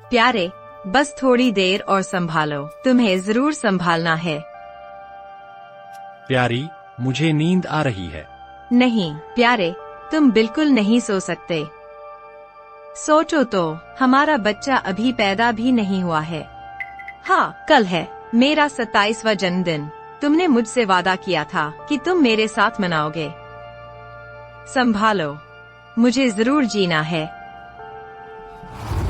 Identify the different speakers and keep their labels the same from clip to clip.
Speaker 1: प्यारे, बस थोड़ी देर और संभालो, तुम्हें जरूर संभालना है।
Speaker 2: प्यारी, मुझे नींद आ रही है।
Speaker 1: नहीं प्यारे, तुम बिल्कुल नहीं सो सकते। सोचो तो, हमारा बच्चा अभी पैदा भी नहीं हुआ है। हाँ, कल है मेरा 27वां जन्मदिन। तुमने मुझसे वादा किया था कि तुम मेरे साथ मनाओगे। संभालो, मुझे जरूर जीना है।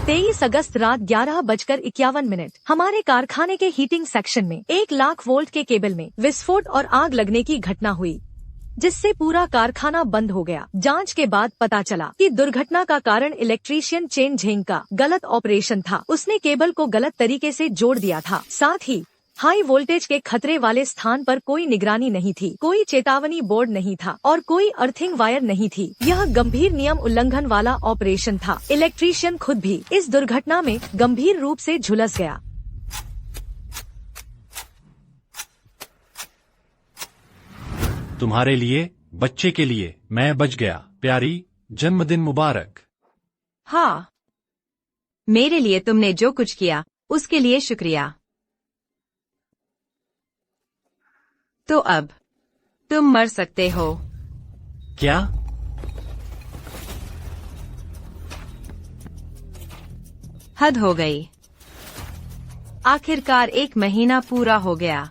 Speaker 3: 23 अगस्त रात 11:51 हमारे कारखाने के हीटिंग सेक्शन में 1 लाख वोल्ट के केबल में विस्फोट और आग लगने की घटना हुई, जिससे पूरा कारखाना बंद हो गया। जांच के बाद पता चला कि दुर्घटना का कारण इलेक्ट्रीशियन चेन झेंग का गलत ऑपरेशन था। उसने केबल को गलत तरीके से जोड़ दिया था। साथ ही हाई वोल्टेज के खतरे वाले स्थान पर कोई निगरानी नहीं थी, कोई चेतावनी बोर्ड नहीं था और कोई अर्थिंग वायर नहीं थी। यह गंभीर नियम उल्लंघन वाला ऑपरेशन था। इलेक्ट्रीशियन खुद भी इस दुर्घटना में गंभीर रूप से झुलस गया।
Speaker 2: तुम्हारे लिए, बच्चे के लिए मैं बच गया। प्यारी, जन्मदिन मुबारक।
Speaker 1: हाँ, मेरे लिए तुमने जो कुछ किया उसके लिए शुक्रिया। तो अब तुम मर सकते हो।
Speaker 2: क्या?
Speaker 1: हद हो गई। आखिरकार 1 महीना पूरा हो गया।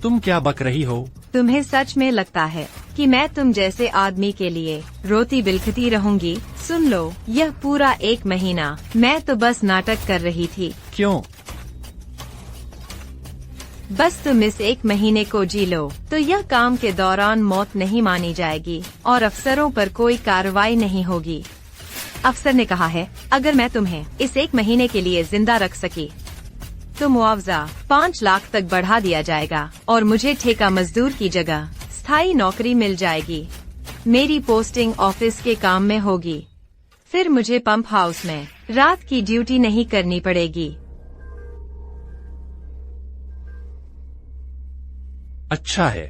Speaker 2: तुम क्या बक रही हो?
Speaker 1: तुम्हें सच में लगता है कि मैं तुम जैसे आदमी के लिए रोती बिलखती रहूंगी? सुन लो, यह पूरा 1 महीना मैं तो बस नाटक कर रही थी।
Speaker 2: क्यों?
Speaker 1: बस तुम इस 1 महीने को जी लो, तो यह काम के दौरान मौत नहीं मानी जाएगी और अफसरों पर कोई कार्रवाई नहीं होगी। अफसर ने कहा है, अगर मैं तुम्हें इस 1 महीने के लिए जिंदा रख सकी तो मुआवजा 5 लाख तक बढ़ा दिया जाएगा और मुझे ठेका मजदूर की जगह स्थायी नौकरी मिल जाएगी। मेरी पोस्टिंग ऑफिस के काम में होगी। फिर मुझे पंप हाउस में रात की ड्यूटी नहीं करनी पड़ेगी।
Speaker 2: अच्छा है।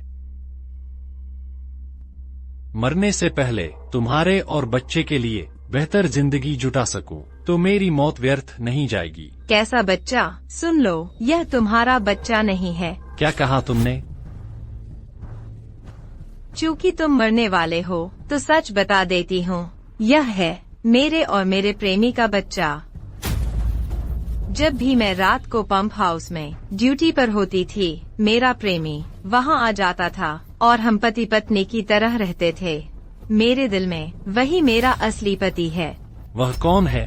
Speaker 2: मरने से पहले तुम्हारे और बच्चे के लिए बेहतर जिंदगी जुटा सकूं, तो मेरी मौत व्यर्थ नहीं जाएगी।
Speaker 1: कैसा बच्चा? सुन लो, यह तुम्हारा बच्चा नहीं है।
Speaker 2: क्या कहा तुमने?
Speaker 1: चूँकि तुम मरने वाले हो तो सच बता देती हूँ, यह है मेरे और मेरे प्रेमी का बच्चा। जब भी मैं रात को पंप हाउस में ड्यूटी पर होती थी, मेरा प्रेमी वहाँ आ जाता था और हम पति पत्नी की तरह रहते थे। मेरे दिल में वही मेरा असली पति है।
Speaker 2: वह कौन है?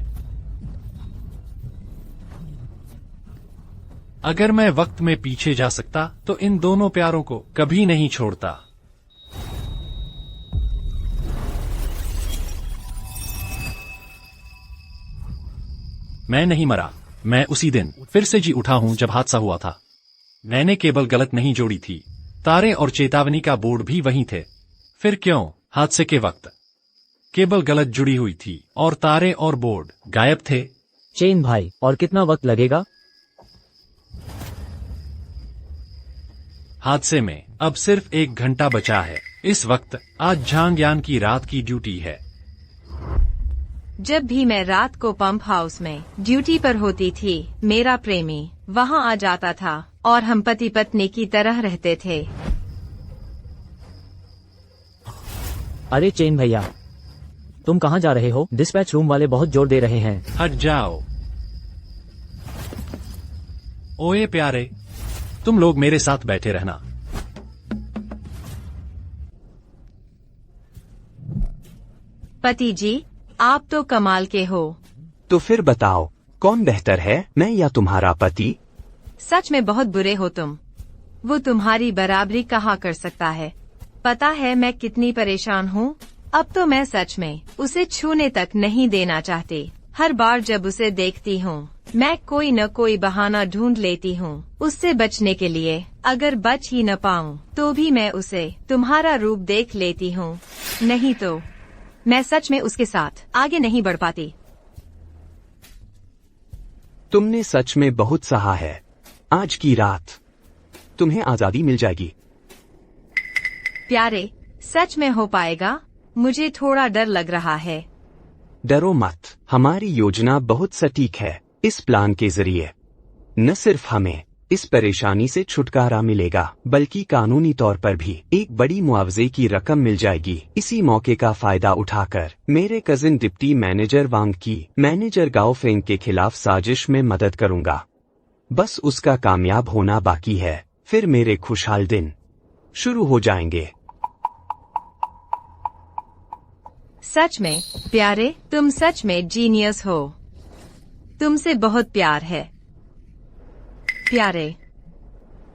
Speaker 2: अगर मैं वक्त में पीछे जा सकता तो इन दोनों प्यारों को कभी नहीं छोड़ता। मैं नहीं मरा। मैं उसी दिन फिर से जी उठा हूं जब हादसा हुआ था। मैंने केबल गलत नहीं जोड़ी थी। तारे और चेतावनी का बोर्ड भी वहीं थे। फिर क्यों? हादसे के वक्त केबल गलत जुड़ी हुई थी और तारे और बोर्ड गायब थे।
Speaker 4: चेन भाई, और कितना वक्त लगेगा?
Speaker 2: हादसे में अब सिर्फ 1 घंटा बचा है। इस वक्त आज झांगयान की रात की ड्यूटी है।
Speaker 1: जब भी मैं रात को पंप हाउस में ड्यूटी पर होती थी, मेरा प्रेमी वहाँ आ जाता था और हम पति पत्नी की तरह रहते थे।
Speaker 4: अरे चेन भैया, तुम कहाँ जा रहे हो? डिस्पैच रूम वाले बहुत जोर दे रहे हैं।
Speaker 2: हट जाओ। ओए प्यारे, तुम लोग मेरे साथ बैठे रहना।
Speaker 1: पति जी, आप तो कमाल के हो।
Speaker 5: तो फिर बताओ, कौन बेहतर है, मैं या तुम्हारा पति?
Speaker 1: सच में बहुत बुरे हो तुम। वो तुम्हारी बराबरी कहाँ कर सकता है? पता है मैं कितनी परेशान हूँ। अब तो मैं सच में उसे छूने तक नहीं देना चाहती। हर बार जब उसे देखती हूँ, मैं कोई न कोई बहाना ढूंढ लेती हूँ उससे बचने के लिए। अगर बच ही न पाऊँ तो भी मैं उसे तुम्हारा रूप देख लेती हूँ, नहीं तो मैं सच में उसके साथ आगे नहीं बढ़ पाती।
Speaker 5: तुमने सच में बहुत सहा है। आज की रात तुम्हें आजादी मिल जाएगी।
Speaker 1: प्यारे, सच में हो पाएगा? मुझे थोड़ा डर लग रहा है।
Speaker 5: डरो मत, हमारी योजना बहुत सटीक है। इस प्लान के जरिए न सिर्फ हमें इस परेशानी से छुटकारा मिलेगा, बल्कि कानूनी तौर पर भी एक बड़ी मुआवजे की रकम मिल जाएगी। इसी मौके का फायदा उठाकर मेरे कजिन डिप्टी मैनेजर वांग की मैनेजर गाओ फेंग के खिलाफ साजिश में मदद करूंगा। बस उसका कामयाब होना बाकी है, फिर मेरे खुशहाल दिन शुरू हो जाएंगे।
Speaker 1: सच में प्यारे, तुम सच में जीनियस हो। तुमसे बहुत प्यार है प्यारे।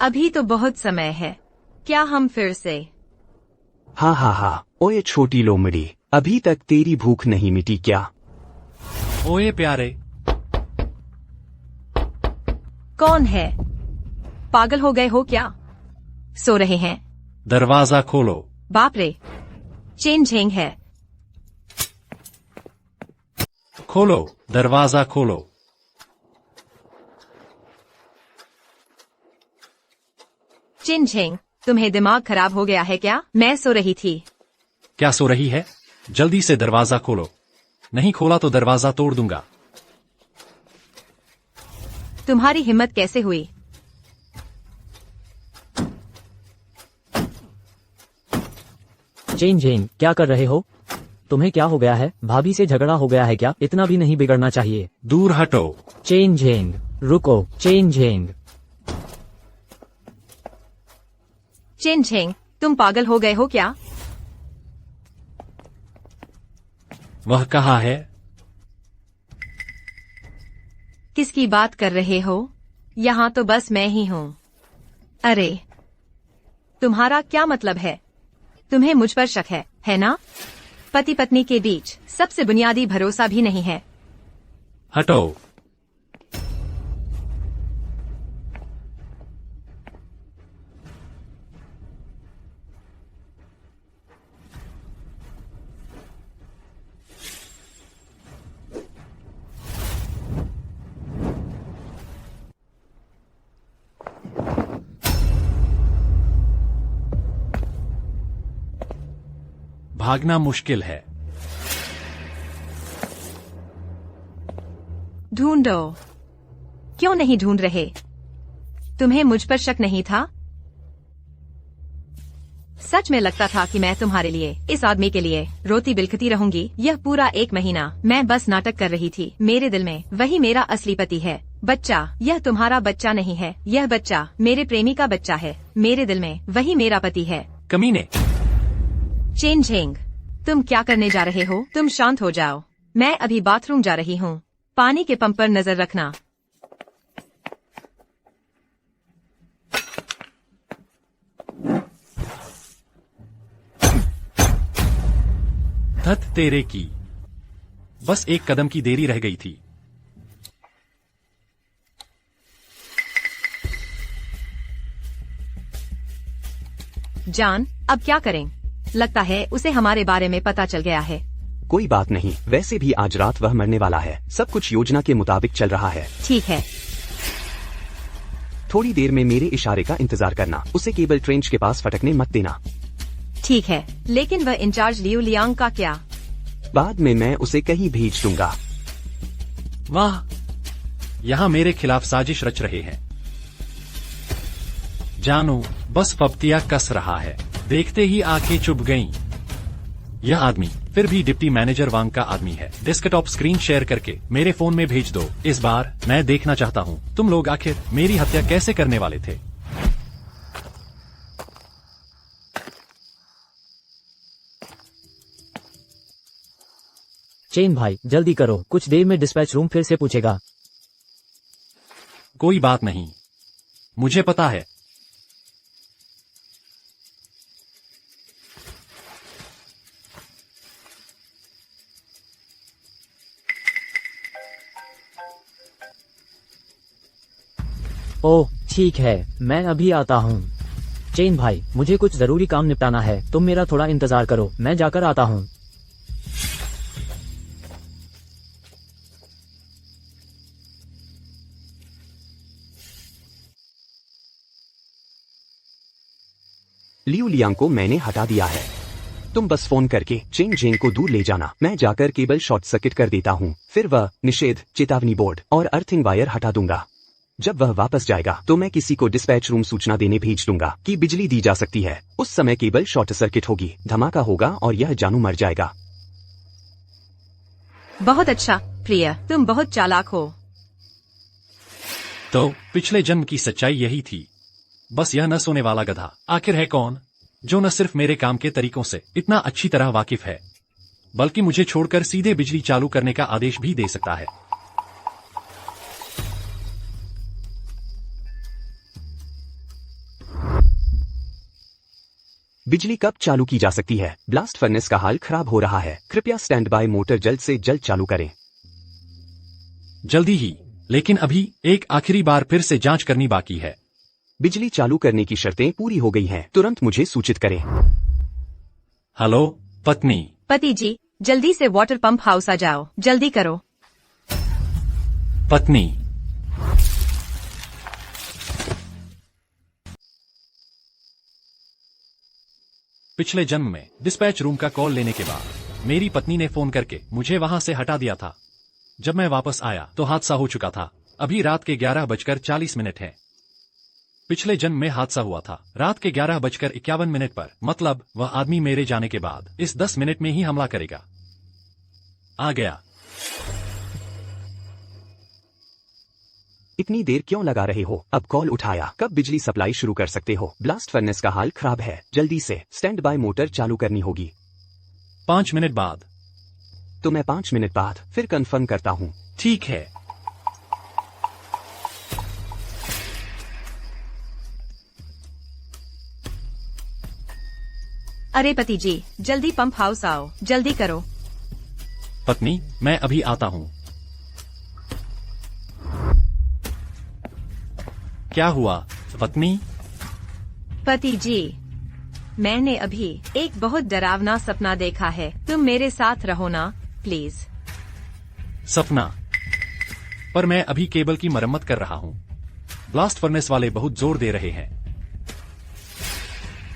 Speaker 1: अभी तो बहुत समय है, क्या हम फिर से?
Speaker 5: हाँ हाँ हाँ, ओए छोटी लोमड़ी, अभी तक तेरी भूख नहीं मिटी क्या?
Speaker 2: ओए प्यारे,
Speaker 1: कौन है? पागल हो गए हो क्या? सो रहे हैं?
Speaker 2: दरवाजा खोलो।
Speaker 1: बाप रे, चेन झेंग है।
Speaker 2: खोलो, दरवाजा खोलो।
Speaker 1: चिन झेंग, तुम्हें दिमाग खराब हो गया है क्या? मैं सो रही थी।
Speaker 2: क्या सो रही है? जल्दी से दरवाजा खोलो, नहीं खोला तो दरवाजा तोड़ दूंगा।
Speaker 1: तुम्हारी हिम्मत कैसे हुई?
Speaker 4: चेन झेंग, क्या कर रहे हो? तुम्हें क्या हो गया है? भाभी से झगड़ा हो गया है क्या? इतना भी नहीं बिगड़ना चाहिए।
Speaker 2: दूर हटो।
Speaker 4: चेन झेंग, रुको। चेन झेंग,
Speaker 1: चिन झेंग, तुम पागल हो गए हो क्या?
Speaker 2: वह कहाँ है?
Speaker 1: किसकी बात कर रहे हो? यहाँ तो बस मैं ही हूँ। अरे, तुम्हारा क्या मतलब है? तुम्हें मुझ पर शक है ना? पति पत्नी के बीच सबसे बुनियादी भरोसा भी नहीं है।
Speaker 2: हटो। भागना मुश्किल है।
Speaker 1: ढूंढो। क्यों नहीं ढूंढ रहे? तुम्हें मुझ पर शक नहीं था? सच में लगता था कि मैं तुम्हारे लिए, इस आदमी के लिए रोती बिलखती रहूंगी। यह पूरा 1 महीना मैं बस नाटक कर रही थी। मेरे दिल में वही मेरा असली पति है। बच्चा, यह तुम्हारा बच्चा नहीं है, यह बच्चा मेरे प्रेमी का बच्चा है। मेरे दिल में वही मेरा पति है।
Speaker 2: कमीने।
Speaker 1: चेन झेंग, तुम क्या करने जा रहे हो? तुम शांत हो जाओ। मैं अभी बाथरूम जा रही हूँ। पानी के पंप पर नजर रखना।
Speaker 2: धत तेरे की, बस एक कदम की देरी रह गई थी।
Speaker 1: जान, अब क्या करें? लगता है उसे हमारे बारे में पता चल गया है।
Speaker 5: कोई बात नहीं, वैसे भी आज रात वह मरने वाला है। सब कुछ योजना के मुताबिक चल रहा है।
Speaker 1: ठीक है।
Speaker 5: थोड़ी देर में मेरे इशारे का इंतजार करना। उसे केबल ट्रेंच के पास फटकने मत देना।
Speaker 1: ठीक है, लेकिन वह इंचार्ज लियू लियांग का क्या?
Speaker 5: बाद में मैं उसे कहीं भेज दूंगा।
Speaker 2: वाह, यहाँ मेरे खिलाफ साजिश रच रहे हैं। जानो, बस पपतिया कस रहा है। देखते ही आंखें चुभ गईं। यह आदमी फिर भी डिप्टी मैनेजर वांग का आदमी है। डेस्कटॉप स्क्रीन शेयर करके मेरे फोन में भेज दो। इस बार मैं देखना चाहता हूँ तुम लोग आखिर मेरी हत्या कैसे करने वाले थे।
Speaker 4: चेन भाई, जल्दी करो, कुछ देर में डिस्पैच रूम फिर से पूछेगा।
Speaker 2: कोई बात नहीं, मुझे पता है।
Speaker 4: ओह ठीक है, मैं अभी आता हूँ। चेन भाई, मुझे कुछ जरूरी काम निपटाना है, तुम मेरा थोड़ा इंतजार करो, मैं जाकर आता हूँ।
Speaker 5: लियू लियांग को मैंने हटा दिया है। तुम बस फोन करके चेंग जेंग को दूर ले जाना। मैं जाकर केबल शॉर्ट सर्किट कर देता हूँ, फिर वह निषेध, चेतावनी बोर्ड और अर्थिंग वायर हटा दूंगा। जब वह वापस जाएगा तो मैं किसी को डिस्पैच रूम सूचना देने भेज दूंगा कि बिजली दी जा सकती है। उस समय केबल शॉर्ट सर्किट होगी, धमाका होगा और यह जानू मर जाएगा।
Speaker 1: बहुत अच्छा प्रिय, तुम बहुत चालाक हो।
Speaker 2: तो पिछले जन्म की सच्चाई यही थी। बस यह न सोने वाला गधा आखिर है कौन, जो न सिर्फ मेरे काम के तरीकों से इतना अच्छी तरह वाकिफ है, बल्कि मुझे छोड़कर सीधे बिजली चालू करने का आदेश भी दे सकता है।
Speaker 5: बिजली कब चालू की जा सकती है? ब्लास्ट फर्नेस का हाल खराब हो रहा है, कृपया स्टैंड बाय मोटर जल्द से जल्द चालू करें।
Speaker 2: जल्दी ही, लेकिन अभी एक आखिरी बार फिर से जांच करनी बाकी है।
Speaker 5: बिजली चालू करने की शर्तें पूरी हो गई हैं, तुरंत मुझे सूचित करें।
Speaker 2: हेलो पत्नी।
Speaker 1: पति जी, जल्दी से वाटर पंप हाउस आ जाओ, जल्दी करो।
Speaker 2: पत्नी। पिछले जन्म में डिस्पैच रूम का कॉल लेने के बाद मेरी पत्नी ने फोन करके मुझे वहां से हटा दिया था। जब मैं वापस आया तो हादसा हो चुका था। अभी रात के 11:40 है। पिछले जन्म में हादसा हुआ था रात के 11:51 पर, मतलब वह आदमी मेरे जाने के बाद इस 10 मिनट में ही हमला करेगा। आ गया।
Speaker 5: इतनी देर क्यों लगा रहे हो? अब कॉल उठाया, कब बिजली सप्लाई शुरू कर सकते हो? ब्लास्ट फर्नेस का हाल खराब है, जल्दी से स्टैंड बाय मोटर चालू करनी होगी।
Speaker 2: 5 मिनट बाद।
Speaker 5: तो मैं 5 मिनट बाद फिर कंफर्म करता हूँ।
Speaker 2: ठीक है।
Speaker 1: अरे पति जी, जल्दी पंप हाउस आओ, जल्दी करो।
Speaker 2: पत्नी, मैं अभी आता हूँ। क्या हुआ पत्नी?
Speaker 1: पति जी, मैंने अभी एक बहुत डरावना सपना देखा है, तुम मेरे साथ रहो ना प्लीज।
Speaker 2: सपना? पर मैं अभी केबल की मरम्मत कर रहा हूँ। ब्लास्ट फर्नेस वाले बहुत जोर दे रहे हैं।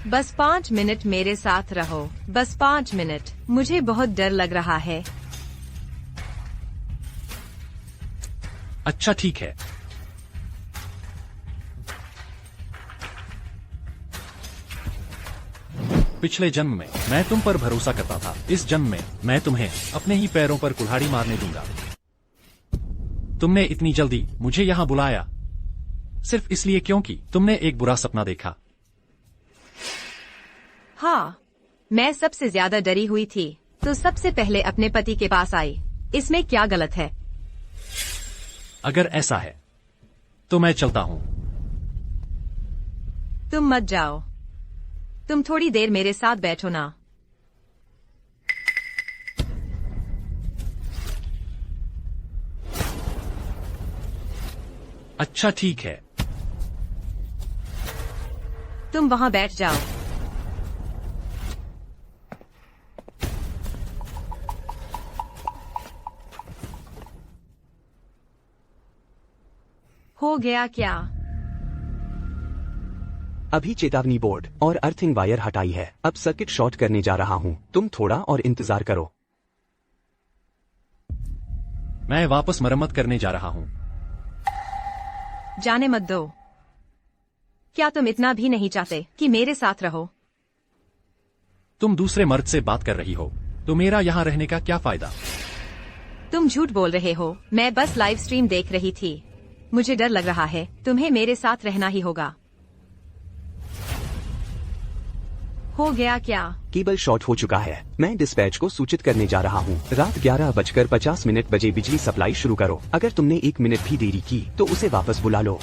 Speaker 1: बस 5 मिनट मेरे साथ रहो, बस 5 मिनट, मुझे बहुत डर लग रहा है।
Speaker 2: अच्छा ठीक है। पिछले जन्म में मैं तुम पर भरोसा करता था, इस जन्म में मैं तुम्हें अपने ही पैरों पर कुल्हाड़ी मारने दूंगा। तुमने इतनी जल्दी मुझे यहाँ बुलाया सिर्फ इसलिए क्योंकि तुमने एक बुरा सपना देखा।
Speaker 1: हाँ, मैं सबसे ज्यादा डरी हुई थी, तो सबसे पहले अपने पति के पास आई। इसमें क्या गलत है?
Speaker 2: अगर ऐसा है तो मैं चलता हूँ।
Speaker 1: तुम मत जाओ, तुम थोड़ी देर मेरे साथ बैठो ना।
Speaker 2: अच्छा ठीक है।
Speaker 1: तुम वहां बैठ जाओ। हो गया क्या?
Speaker 5: अभी चेतावनी बोर्ड और अर्थिंग वायर हटाई है, अब सर्किट शॉर्ट करने जा रहा हूँ। तुम थोड़ा और इंतजार करो।
Speaker 2: मैं वापस मरम्मत करने जा रहा हूँ।
Speaker 1: जाने मत दो। क्या तुम इतना भी नहीं चाहते कि मेरे साथ रहो?
Speaker 2: तुम दूसरे मर्द से बात कर रही हो तो मेरा यहाँ रहने का क्या फायदा?
Speaker 1: तुम झूठ बोल रहे हो, मैं बस लाइव स्ट्रीम देख रही थी। मुझे डर लग रहा है, तुम्हें मेरे साथ रहना ही होगा। हो गया क्या?
Speaker 5: केबल शॉर्ट हो चुका है, मैं डिस्पैच को सूचित करने जा रहा हूँ। रात 11:50 बजे बिजली सप्लाई शुरू करो। अगर तुमने 1 मिनट भी देरी की तो उसे वापस बुला लो।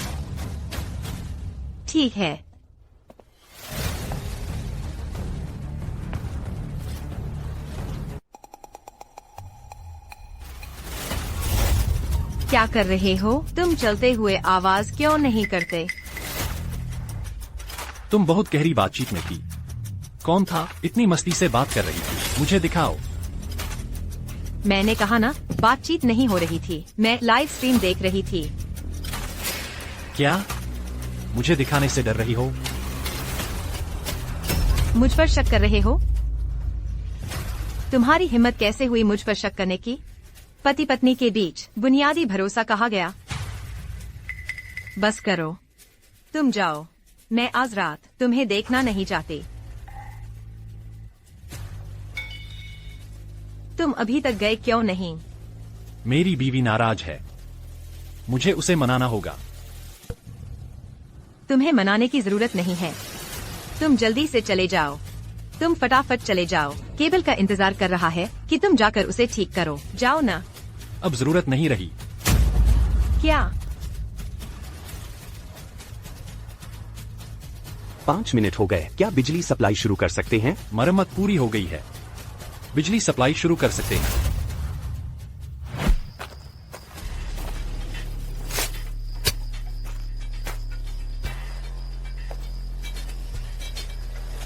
Speaker 1: ठीक है। क्या कर रहे हो? तुम चलते हुए आवाज क्यों नहीं करते?
Speaker 2: तुम बहुत गहरी बातचीत में थी। कौन था इतनी मस्ती से बात कर रही थी? मुझे दिखाओ।
Speaker 1: मैंने कहा ना, बातचीत नहीं हो रही थी, मैं लाइव स्ट्रीम देख रही थी।
Speaker 2: क्या मुझे दिखाने से डर रही हो?
Speaker 1: मुझ पर शक कर रहे हो? तुम्हारी हिम्मत कैसे हुई मुझ पर शक करने की? पति पत्नी के बीच बुनियादी भरोसा कहा गया। बस करो, तुम जाओ। मैं आज रात तुम्हें देखना नहीं चाहती। तुम अभी तक गए क्यों नहीं?
Speaker 2: मेरी बीवी नाराज है, मुझे उसे मनाना होगा।
Speaker 1: तुम्हें मनाने की जरूरत नहीं है। तुम जल्दी से चले जाओ। तुम फटाफट चले जाओ। केबल का इंतजार कर रहा है कि तुम जाकर उसे ठीक करो। जाओ ना।
Speaker 2: अब जरूरत नहीं रही।
Speaker 1: क्या?
Speaker 5: 5 मिनट हो गए, क्या बिजली सप्लाई शुरू कर सकते हैं?
Speaker 2: मरम्मत पूरी हो गई है, बिजली सप्लाई शुरू कर सकते हैं।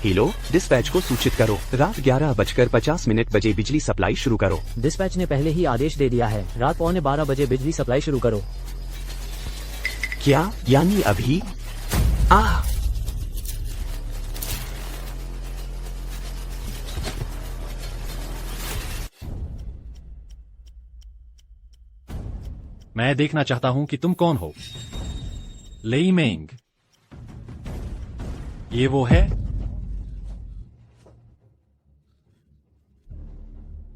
Speaker 5: हेलो, डिस्पैच को सूचित करो, रात 11:50 बजे बिजली सप्लाई शुरू करो।
Speaker 4: डिस्पैच ने पहले ही आदेश दे दिया है, रात 11:15 बजे बिजली सप्लाई शुरू करो।
Speaker 5: क्या? यानी अभी?
Speaker 2: मैं देखना चाहता हूं कि तुम कौन हो। लेई मेंग, ये वो है?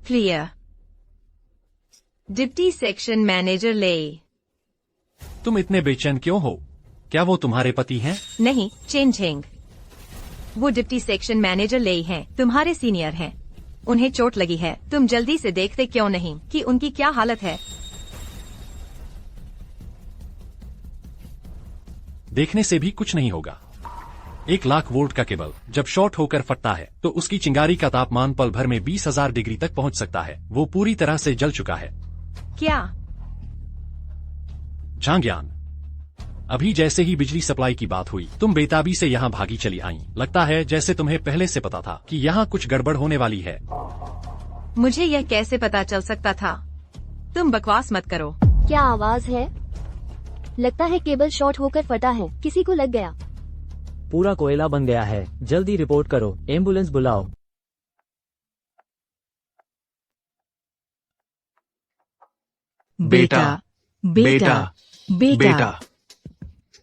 Speaker 1: क्लियर। डिप्टी सेक्शन मैनेजर ले।
Speaker 2: तुम इतने बेचैन क्यों हो? क्या वो तुम्हारे पति हैं?
Speaker 1: नहीं, चेन झेंग। वो डिप्टी सेक्शन मैनेजर ले हैं, तुम्हारे सीनियर हैं। उन्हें चोट लगी है। तुम जल्दी से देखते क्यों नहीं कि उनकी क्या हालत है?
Speaker 2: देखने से भी कुछ नहीं होगा। 1,00,000 वोल्ट का केबल जब शॉर्ट होकर फटता है तो उसकी चिंगारी का तापमान पल भर में 20,000 डिग्री तक पहुंच सकता है। वो पूरी तरह से जल चुका है।
Speaker 1: क्या?
Speaker 2: झांग्यान, अभी जैसे ही बिजली सप्लाई की बात हुई तुम बेताबी से यहाँ भागी चली आईं। लगता है जैसे तुम्हें पहले से पता था कि यहाँ कुछ गड़बड़ होने वाली है।
Speaker 1: मुझे यह कैसे पता चल सकता था? तुम बकवास मत करो।
Speaker 6: क्या आवाज है? लगता है केबल शॉर्ट होकर फटा है, किसी को लग गया।
Speaker 4: पूरा कोयला बन गया है, जल्दी रिपोर्ट करो, एम्बुलेंस बुलाओ।
Speaker 7: बेटा, बेटा, बेटा,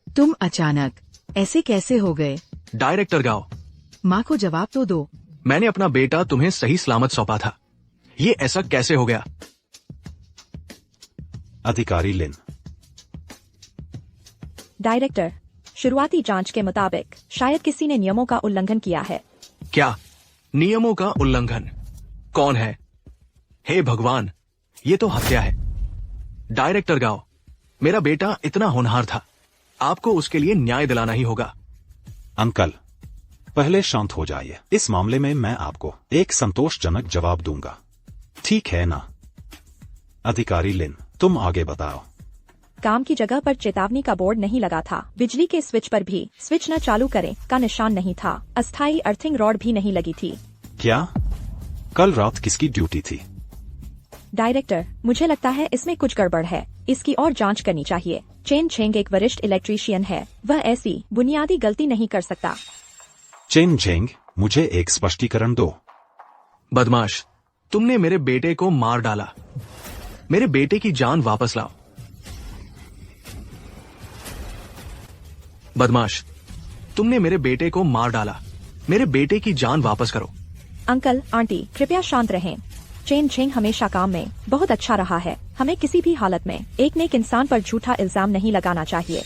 Speaker 8: तुम अचानक ऐसे कैसे हो गए?
Speaker 7: डायरेक्टर गाओ,
Speaker 8: माँ को जवाब तो दो।
Speaker 7: मैंने अपना बेटा तुम्हें सही सलामत सौंपा था, ये ऐसा कैसे हो गया?
Speaker 9: अधिकारी लिन।
Speaker 3: डायरेक्टर, शुरुआती जांच के मुताबिक शायद किसी ने नियमों का उल्लंघन किया है।
Speaker 7: क्या नियमों का उल्लंघन? कौन है? हे भगवान, ये तो हत्या है। डायरेक्टर गाओ, मेरा बेटा इतना होनहार था, आपको उसके लिए न्याय दिलाना ही होगा।
Speaker 9: अंकल, पहले शांत हो जाइए। इस मामले में मैं आपको एक संतोषजनक जवाब दूंगा, ठीक है ना? अधिकारी लिन, तुम आगे बताओ।
Speaker 3: काम की जगह पर चेतावनी का बोर्ड नहीं लगा था। बिजली के स्विच पर भी स्विच न चालू करें का निशान नहीं था। अस्थायी अर्थिंग रॉड भी नहीं लगी थी।
Speaker 9: क्या? कल रात किसकी ड्यूटी थी?
Speaker 3: डायरेक्टर, मुझे लगता है इसमें कुछ गड़बड़ है। इसकी और जांच करनी चाहिए। चेन झेंग एक वरिष्ठ इलेक्ट्रीशियन है, वह ऐसी बुनियादी गलती नहीं कर सकता।
Speaker 9: चेन झेंग, मुझे एक स्पष्टीकरण दो।
Speaker 7: बदमाश, तुमने मेरे बेटे को मार डाला। मेरे बेटे की जान वापस लाओ। बदमाश, तुमने मेरे बेटे को मार डाला। मेरे बेटे की जान वापस करो।
Speaker 3: अंकल, आंटी, कृपया शांत रहें। चेन झेंग हमेशा काम में बहुत अच्छा रहा है। हमें किसी भी हालत में एक नेक इंसान पर झूठा इल्जाम नहीं लगाना चाहिए।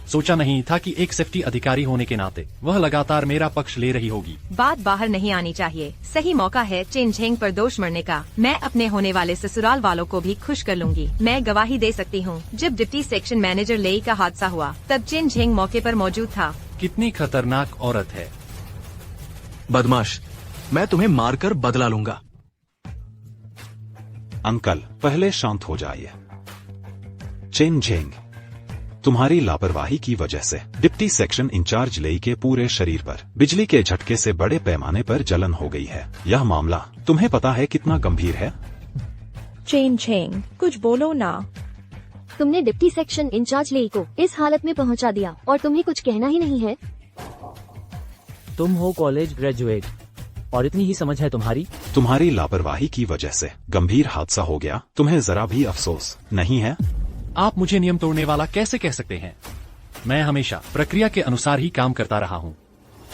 Speaker 2: सोचा नहीं था कि एक सेफ्टी अधिकारी होने के नाते वह लगातार मेरा पक्ष ले रही होगी।
Speaker 1: बात बाहर नहीं आनी चाहिए। सही मौका है चेन झेंग पर दोष मरने का। मैं अपने होने वाले ससुराल वालों को भी खुश कर लूंगी। मैं गवाही दे सकती हूँ, जब डिप्टी सेक्शन मैनेजर लेई का हादसा हुआ तब चेन झेंग मौके पर मौजूद था।
Speaker 2: कितनी खतरनाक औरत है।
Speaker 7: बदमाश, मैं तुम्हें मारकर बदला लूंगा।
Speaker 9: अंकल, पहले शांत हो जाइए। चेन झेंग, तुम्हारी लापरवाही की वजह से डिप्टी सेक्शन इंचार्ज लेई के पूरे शरीर पर बिजली के झटके से बड़े पैमाने पर जलन हो गई है। यह मामला तुम्हें पता है कितना गंभीर है?
Speaker 3: चेन झेंग, कुछ बोलो ना।
Speaker 6: तुमने डिप्टी सेक्शन इंचार्ज लेई को इस हालत में पहुंचा दिया और तुम्हें कुछ कहना ही नहीं है।
Speaker 4: तुम हो कॉलेज ग्रेजुएट और इतनी ही समझ है तुम्हारी।
Speaker 9: तुम्हारी लापरवाही की वजह से गंभीर हादसा हो गया। तुम्हें जरा भी अफसोस नहीं है?
Speaker 2: आप मुझे नियम तोड़ने वाला कैसे कह सकते हैं? मैं हमेशा प्रक्रिया के अनुसार ही काम करता रहा हूँ।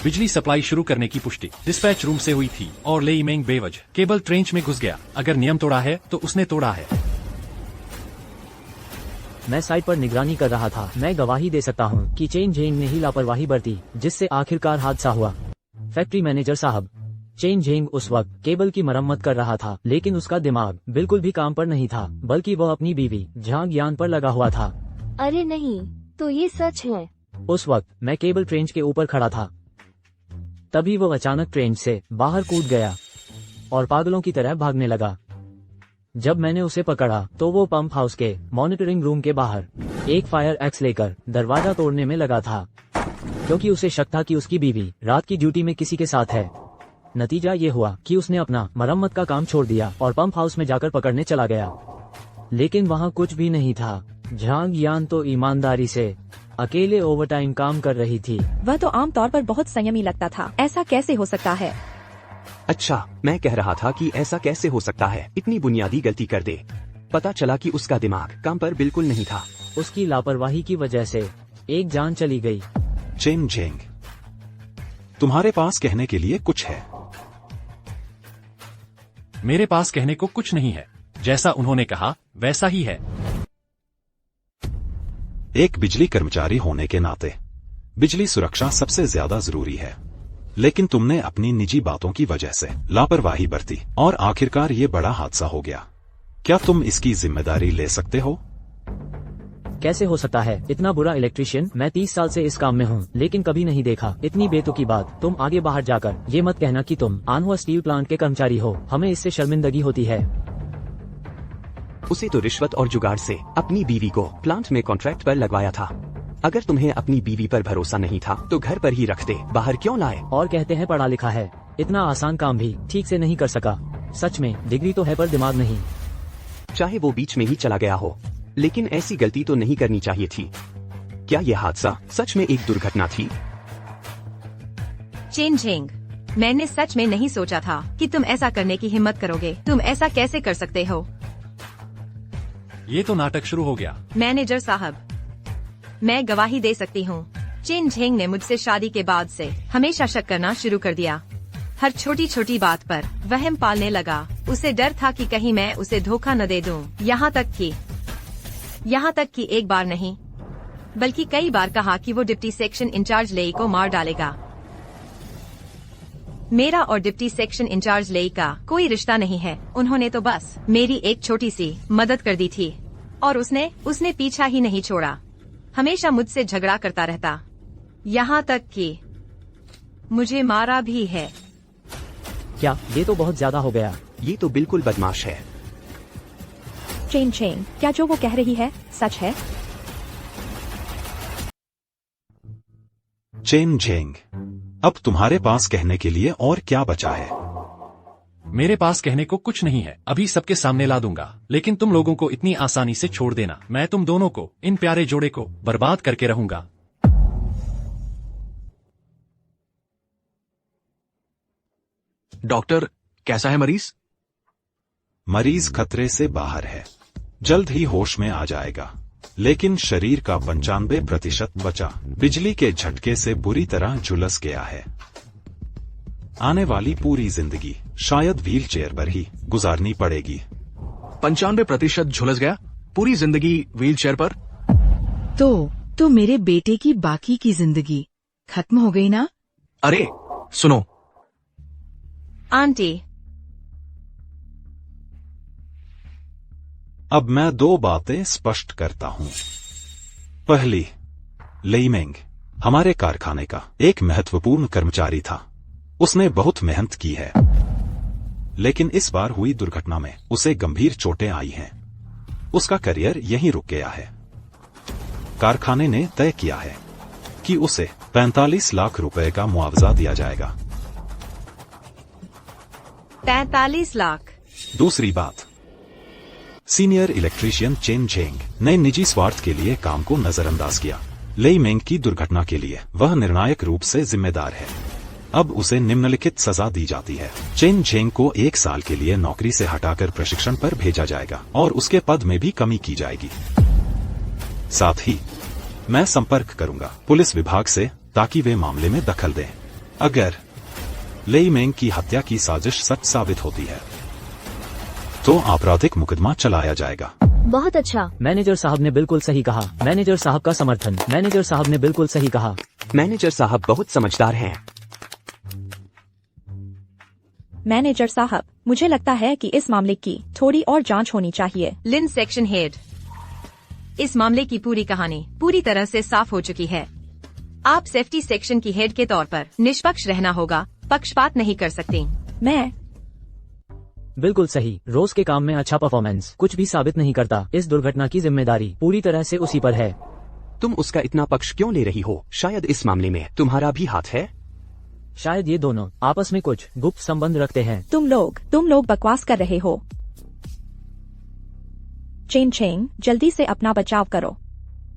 Speaker 2: बिजली सप्लाई शुरू करने की पुष्टि डिस्पैच रूम से हुई थी और लेई मेंग बेवजह केबल ट्रेंच में घुस गया। अगर नियम तोड़ा है तो उसने तोड़ा है।
Speaker 4: मैं साइट पर निगरानी कर रहा था। मैं गवाही दे सकता हूँ कि चेन झेंग ने ही लापरवाही बरती, जिससे आखिरकार हादसा हुआ। फैक्ट्री मैनेजर साहब, चेन झेंग उस वक्त केबल की मरम्मत कर रहा था, लेकिन उसका दिमाग बिल्कुल भी काम पर नहीं था, बल्कि वह अपनी बीवी झांग यान पर लगा हुआ था।
Speaker 6: अरे नहीं, तो ये सच है?
Speaker 4: उस वक्त मैं केबल ट्रेंच के ऊपर खड़ा था। तभी वो अचानक ट्रेंच से बाहर कूद गया और पागलों की तरह भागने लगा। जब मैंने उसे पकड़ा तो वो पंप हाउस के मॉनिटरिंग रूम के बाहर एक फायर एक्स लेकर दरवाजा तोड़ने में लगा था, क्योंकि उसे शक था कि उसकी बीवी रात की ड्यूटी में किसी के साथ है। नतीजा ये हुआ कि उसने अपना मरम्मत का काम छोड़ दिया और पंप हाउस में जाकर पकड़ने चला गया, लेकिन वहाँ कुछ भी नहीं था। झांग यान तो ईमानदारी से अकेले ओवरटाइम काम कर रही थी।
Speaker 3: वह तो आमतौर पर बहुत संयमी लगता था। ऐसा कैसे हो सकता है?
Speaker 5: अच्छा, मैं कह रहा था कि ऐसा कैसे हो सकता है, इतनी बुनियादी गलती कर दे। पता चला कि उसका दिमाग काम पर बिल्कुल नहीं था।
Speaker 4: उसकी लापरवाही की वजह से एक जान चली गई।
Speaker 9: चेन झेंग, तुम्हारे पास कहने के लिए कुछ है?
Speaker 2: मेरे पास कहने को कुछ नहीं है। जैसा उन्होंने कहा वैसा ही है।
Speaker 9: एक बिजली कर्मचारी होने के नाते बिजली सुरक्षा सबसे ज्यादा जरूरी है, लेकिन तुमने अपनी निजी बातों की वजह से लापरवाही बरती और आखिरकार ये बड़ा हादसा हो गया। क्या तुम इसकी जिम्मेदारी ले सकते हो?
Speaker 4: कैसे हो सकता है? इतना बुरा इलेक्ट्रिशियन मैं 30 साल से इस काम में हूँ, लेकिन कभी नहीं देखा। इतनी बेतुकी बात। तुम आगे बाहर जाकर ये मत कहना कि तुम आनहुआ स्टील प्लांट के कर्मचारी हो। हमें इससे शर्मिंदगी होती है।
Speaker 5: उसे तो रिश्वत और जुगाड़ से अपनी बीवी को प्लांट में कॉन्ट्रैक्ट पर लगवाया था। अगर तुम्हें अपनी बीवी पर भरोसा नहीं था तो घर पर ही रखते, बाहर क्यों लाए?
Speaker 4: और कहते हैं पढ़ा लिखा है, इतना आसान काम भी ठीक से नहीं कर सका। सच में डिग्री तो है पर दिमाग नहीं।
Speaker 5: चाहे वो बीच में ही चला गया हो, लेकिन ऐसी गलती तो नहीं करनी चाहिए थी। क्या यह हादसा सच में एक दुर्घटना थी?
Speaker 1: चेन झेंग, मैंने सच में नहीं सोचा था कि तुम ऐसा करने की हिम्मत करोगे। तुम ऐसा कैसे कर सकते हो?
Speaker 2: ये तो नाटक शुरू हो गया।
Speaker 1: मैनेजर साहब, मैं गवाही दे सकती हूँ। चेन झेंग ने मुझसे शादी के बाद से हमेशा शक करना शुरू कर दिया। हर छोटी छोटी बात पर वहम पालने लगा। उसे डर था कि कहीं मैं उसे धोखा न दे दूं। यहाँ तक कि एक बार नहीं बल्कि कई बार कहा कि वो डिप्टी सेक्शन इंचार्ज लेई को मार डालेगा। मेरा और डिप्टी सेक्शन इंचार्ज लेई का कोई रिश्ता नहीं है। उन्होंने तो बस मेरी एक छोटी सी मदद कर दी थी और उसने पीछा ही नहीं छोड़ा। हमेशा मुझसे झगड़ा करता रहता, यहाँ तक कि मुझे मारा भी है।
Speaker 4: क्या ये तो बहुत ज्यादा हो गया।
Speaker 5: ये तो बिल्कुल बदमाश है।
Speaker 3: चेन झेंग, क्या जो वो कह रही है सच है?
Speaker 9: चेन झेंग, अब तुम्हारे पास कहने के लिए और क्या बचा है?
Speaker 2: मेरे पास कहने को कुछ नहीं है। अभी सबके सामने ला दूंगा, लेकिन तुम लोगों को इतनी आसानी से छोड़ देना। मैं तुम दोनों को, इन प्यारे जोड़े को बर्बाद करके रहूंगा।
Speaker 7: डॉक्टर, कैसा है मरीज?
Speaker 9: मरीज खतरे से बाहर है, जल्द ही होश में आ जाएगा, लेकिन शरीर का 95% बचा बिजली के झटके से बुरी तरह झुलस गया है। आने वाली पूरी जिंदगी शायद व्हील चेयर पर ही गुजारनी पड़ेगी।
Speaker 7: 95% झुलस गया? पूरी जिंदगी व्हील चेयर पर?
Speaker 8: तो मेरे बेटे की बाकी की जिंदगी खत्म हो गई ना?
Speaker 7: अरे सुनो
Speaker 1: आंटी,
Speaker 9: अब मैं 2 बातें स्पष्ट करता हूं। पहली, लेई मेंग हमारे कारखाने का एक महत्वपूर्ण कर्मचारी था। उसने बहुत मेहनत की है, लेकिन इस बार हुई दुर्घटना में उसे गंभीर चोटें आई हैं। उसका करियर यहीं रुक गया है। कारखाने ने तय किया है कि उसे 45 लाख रुपए का मुआवजा दिया जाएगा।
Speaker 1: 45 लाख?
Speaker 9: दूसरी बात, सीनियर इलेक्ट्रीशियन चेन झेंग ने निजी स्वार्थ के लिए काम को नजरअंदाज किया। लेई मेंग की दुर्घटना के लिए वह निर्णायक रूप से जिम्मेदार है। अब उसे निम्नलिखित सजा दी जाती है। चेन झेंग को 1 साल के लिए नौकरी से हटाकर प्रशिक्षण पर भेजा जाएगा और उसके पद में भी कमी की जाएगी। साथ ही मैं संपर्क करूंगा पुलिस विभाग से ताकि वे मामले में दखल दें। अगर लेई मेंग की हत्या की साजिश सच साबित होती है तो आपराधिक मुकदमा चलाया जाएगा।
Speaker 6: बहुत अच्छा।
Speaker 4: मैनेजर साहब ने बिल्कुल सही कहा। मैनेजर साहब का समर्थन। मैनेजर साहब ने बिल्कुल सही कहा।
Speaker 5: मैनेजर साहब बहुत समझदार हैं।
Speaker 10: मैनेजर साहब, मुझे लगता है कि इस मामले की थोड़ी और जांच होनी चाहिए।
Speaker 1: लिन सेक्शन हेड, इस मामले की पूरी कहानी पूरी तरह से साफ हो चुकी है। आप सेफ्टी सेक्शन की हेड के तौर पर निष्पक्ष रहना होगा, पक्षपात नहीं कर सकती।
Speaker 10: मैं
Speaker 4: बिल्कुल सही। रोज के काम में अच्छा परफॉर्मेंस कुछ भी साबित नहीं करता। इस दुर्घटना की जिम्मेदारी पूरी तरह से उसी पर है।
Speaker 5: तुम उसका इतना पक्ष क्यों ले रही हो? शायद इस मामले में तुम्हारा भी हाथ है।
Speaker 4: शायद ये दोनों आपस में कुछ गुप्त संबंध रखते हैं।
Speaker 10: तुम लोग बकवास कर रहे हो। चेन झेंग, जल्दी से अपना बचाव करो।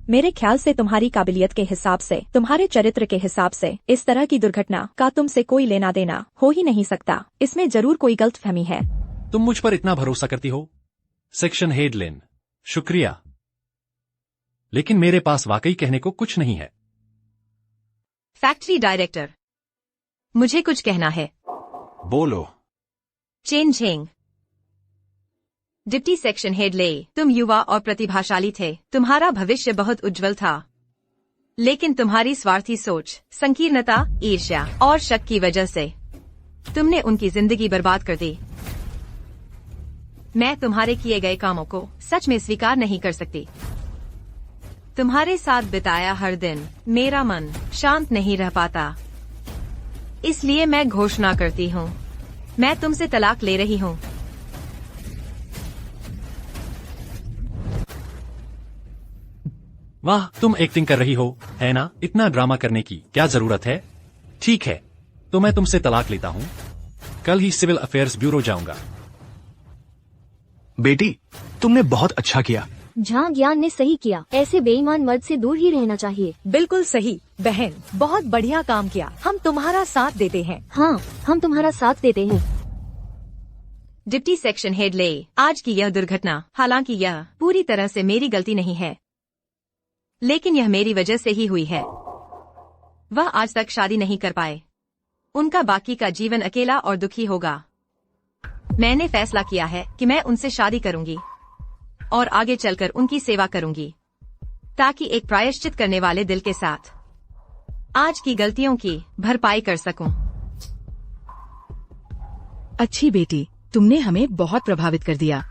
Speaker 10: मेरे ख्याल से तुम्हारी काबिलियत के हिसाब से, तुम्हारे चरित्र के हिसाब से इस तरह की दुर्घटना का तुमसे कोई लेना देना हो ही नहीं सकता। इसमें जरूर कोई गलतफहमी है।
Speaker 2: तुम मुझ पर इतना भरोसा करती हो सेक्शन हेड लिन, शुक्रिया, लेकिन मेरे पास वाकई कहने को कुछ नहीं है।
Speaker 1: फैक्ट्री डायरेक्टर, मुझे कुछ कहना है।
Speaker 9: बोलो।
Speaker 1: Chain Zheng, deputy section head ले, तुम युवा और प्रतिभाशाली थे। तुम्हारा भविष्य बहुत उज्जवल था, लेकिन तुम्हारी स्वार्थी सोच, संकीर्णता, ईर्ष्या और शक की वजह से तुमने उनकी जिंदगी बर्बाद कर दी। मैं तुम्हारे किए गए कामों को सच में स्वीकार नहीं कर सकती। तुम्हारे साथ बिताया हर दिन मेरा मन शांत नहीं रह पाता। इसलिए मैं घोषणा करती हूँ, मैं तुमसे तलाक ले रही हूँ।
Speaker 2: वाह, तुम एक्टिंग कर रही हो, है ना? इतना ड्रामा करने की क्या जरूरत है? ठीक है, तो मैं तुमसे तलाक लेता हूँ। कल ही सिविल अफेयर्स ब्यूरो जाऊंगा।
Speaker 7: बेटी, तुमने बहुत अच्छा किया।
Speaker 6: झांग यान ने सही किया। ऐसे बेईमान मर्द से दूर ही रहना चाहिए।
Speaker 3: बिल्कुल सही बहन, बहुत बढ़िया काम किया। हम तुम्हारा साथ देते हैं।
Speaker 6: हाँ, हम तुम्हारा साथ देते हैं।
Speaker 1: डिप्टी सेक्शन हेड ले, आज की यह दुर्घटना, हालांकि यह पूरी तरह से मेरी गलती नहीं है, लेकिन यह मेरी वजह से ही हुई है। वह आज तक शादी नहीं कर पाए। उनका बाकी का जीवन अकेला और दुखी होगा। मैंने फैसला किया है कि मैं उनसे शादी करूंगी और आगे चलकर उनकी सेवा करूंगी, ताकि एक प्रायश्चित करने वाले दिल के साथ आज की गलतियों की भरपाई कर सकूं।
Speaker 8: अच्छी बेटी, तुमने हमें बहुत प्रभावित कर दिया।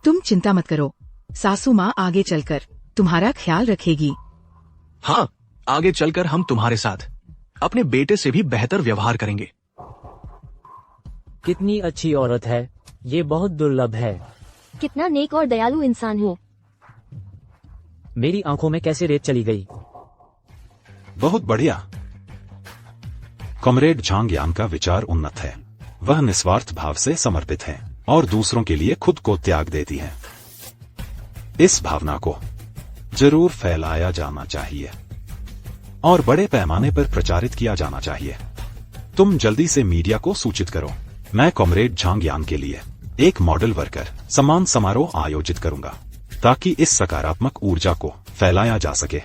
Speaker 8: तुम चिंता मत करो, सासू माँ आगे चलकर तुम्हारा ख्याल रखेगी।
Speaker 7: हाँ, आगे चलकर हम तुम्हारे साथ अपने बेटे से भी बेहतर व्यवहार करेंगे।
Speaker 4: कितनी अच्छी औरत है, ये बहुत दुर्लभ है।
Speaker 6: कितना नेक और दयालु इंसान हो।
Speaker 4: मेरी आंखों में कैसे रेत चली गई।
Speaker 9: बहुत बढ़िया। कॉमरेड झांग यान का विचार उन्नत है। वह निस्वार्थ भाव से समर्पित है और दूसरों के लिए खुद को त्याग देती है। इस भावना को जरूर फैलाया जाना चाहिए और बड़े पैमाने पर प्रचारित किया जाना चाहिए। तुम जल्दी से मीडिया को सूचित करो। मैं कॉमरेड झांग यान के लिए एक मॉडल वर्कर सम्मान समारोह आयोजित करूंगा, ताकि इस सकारात्मक ऊर्जा को फैलाया जा सके।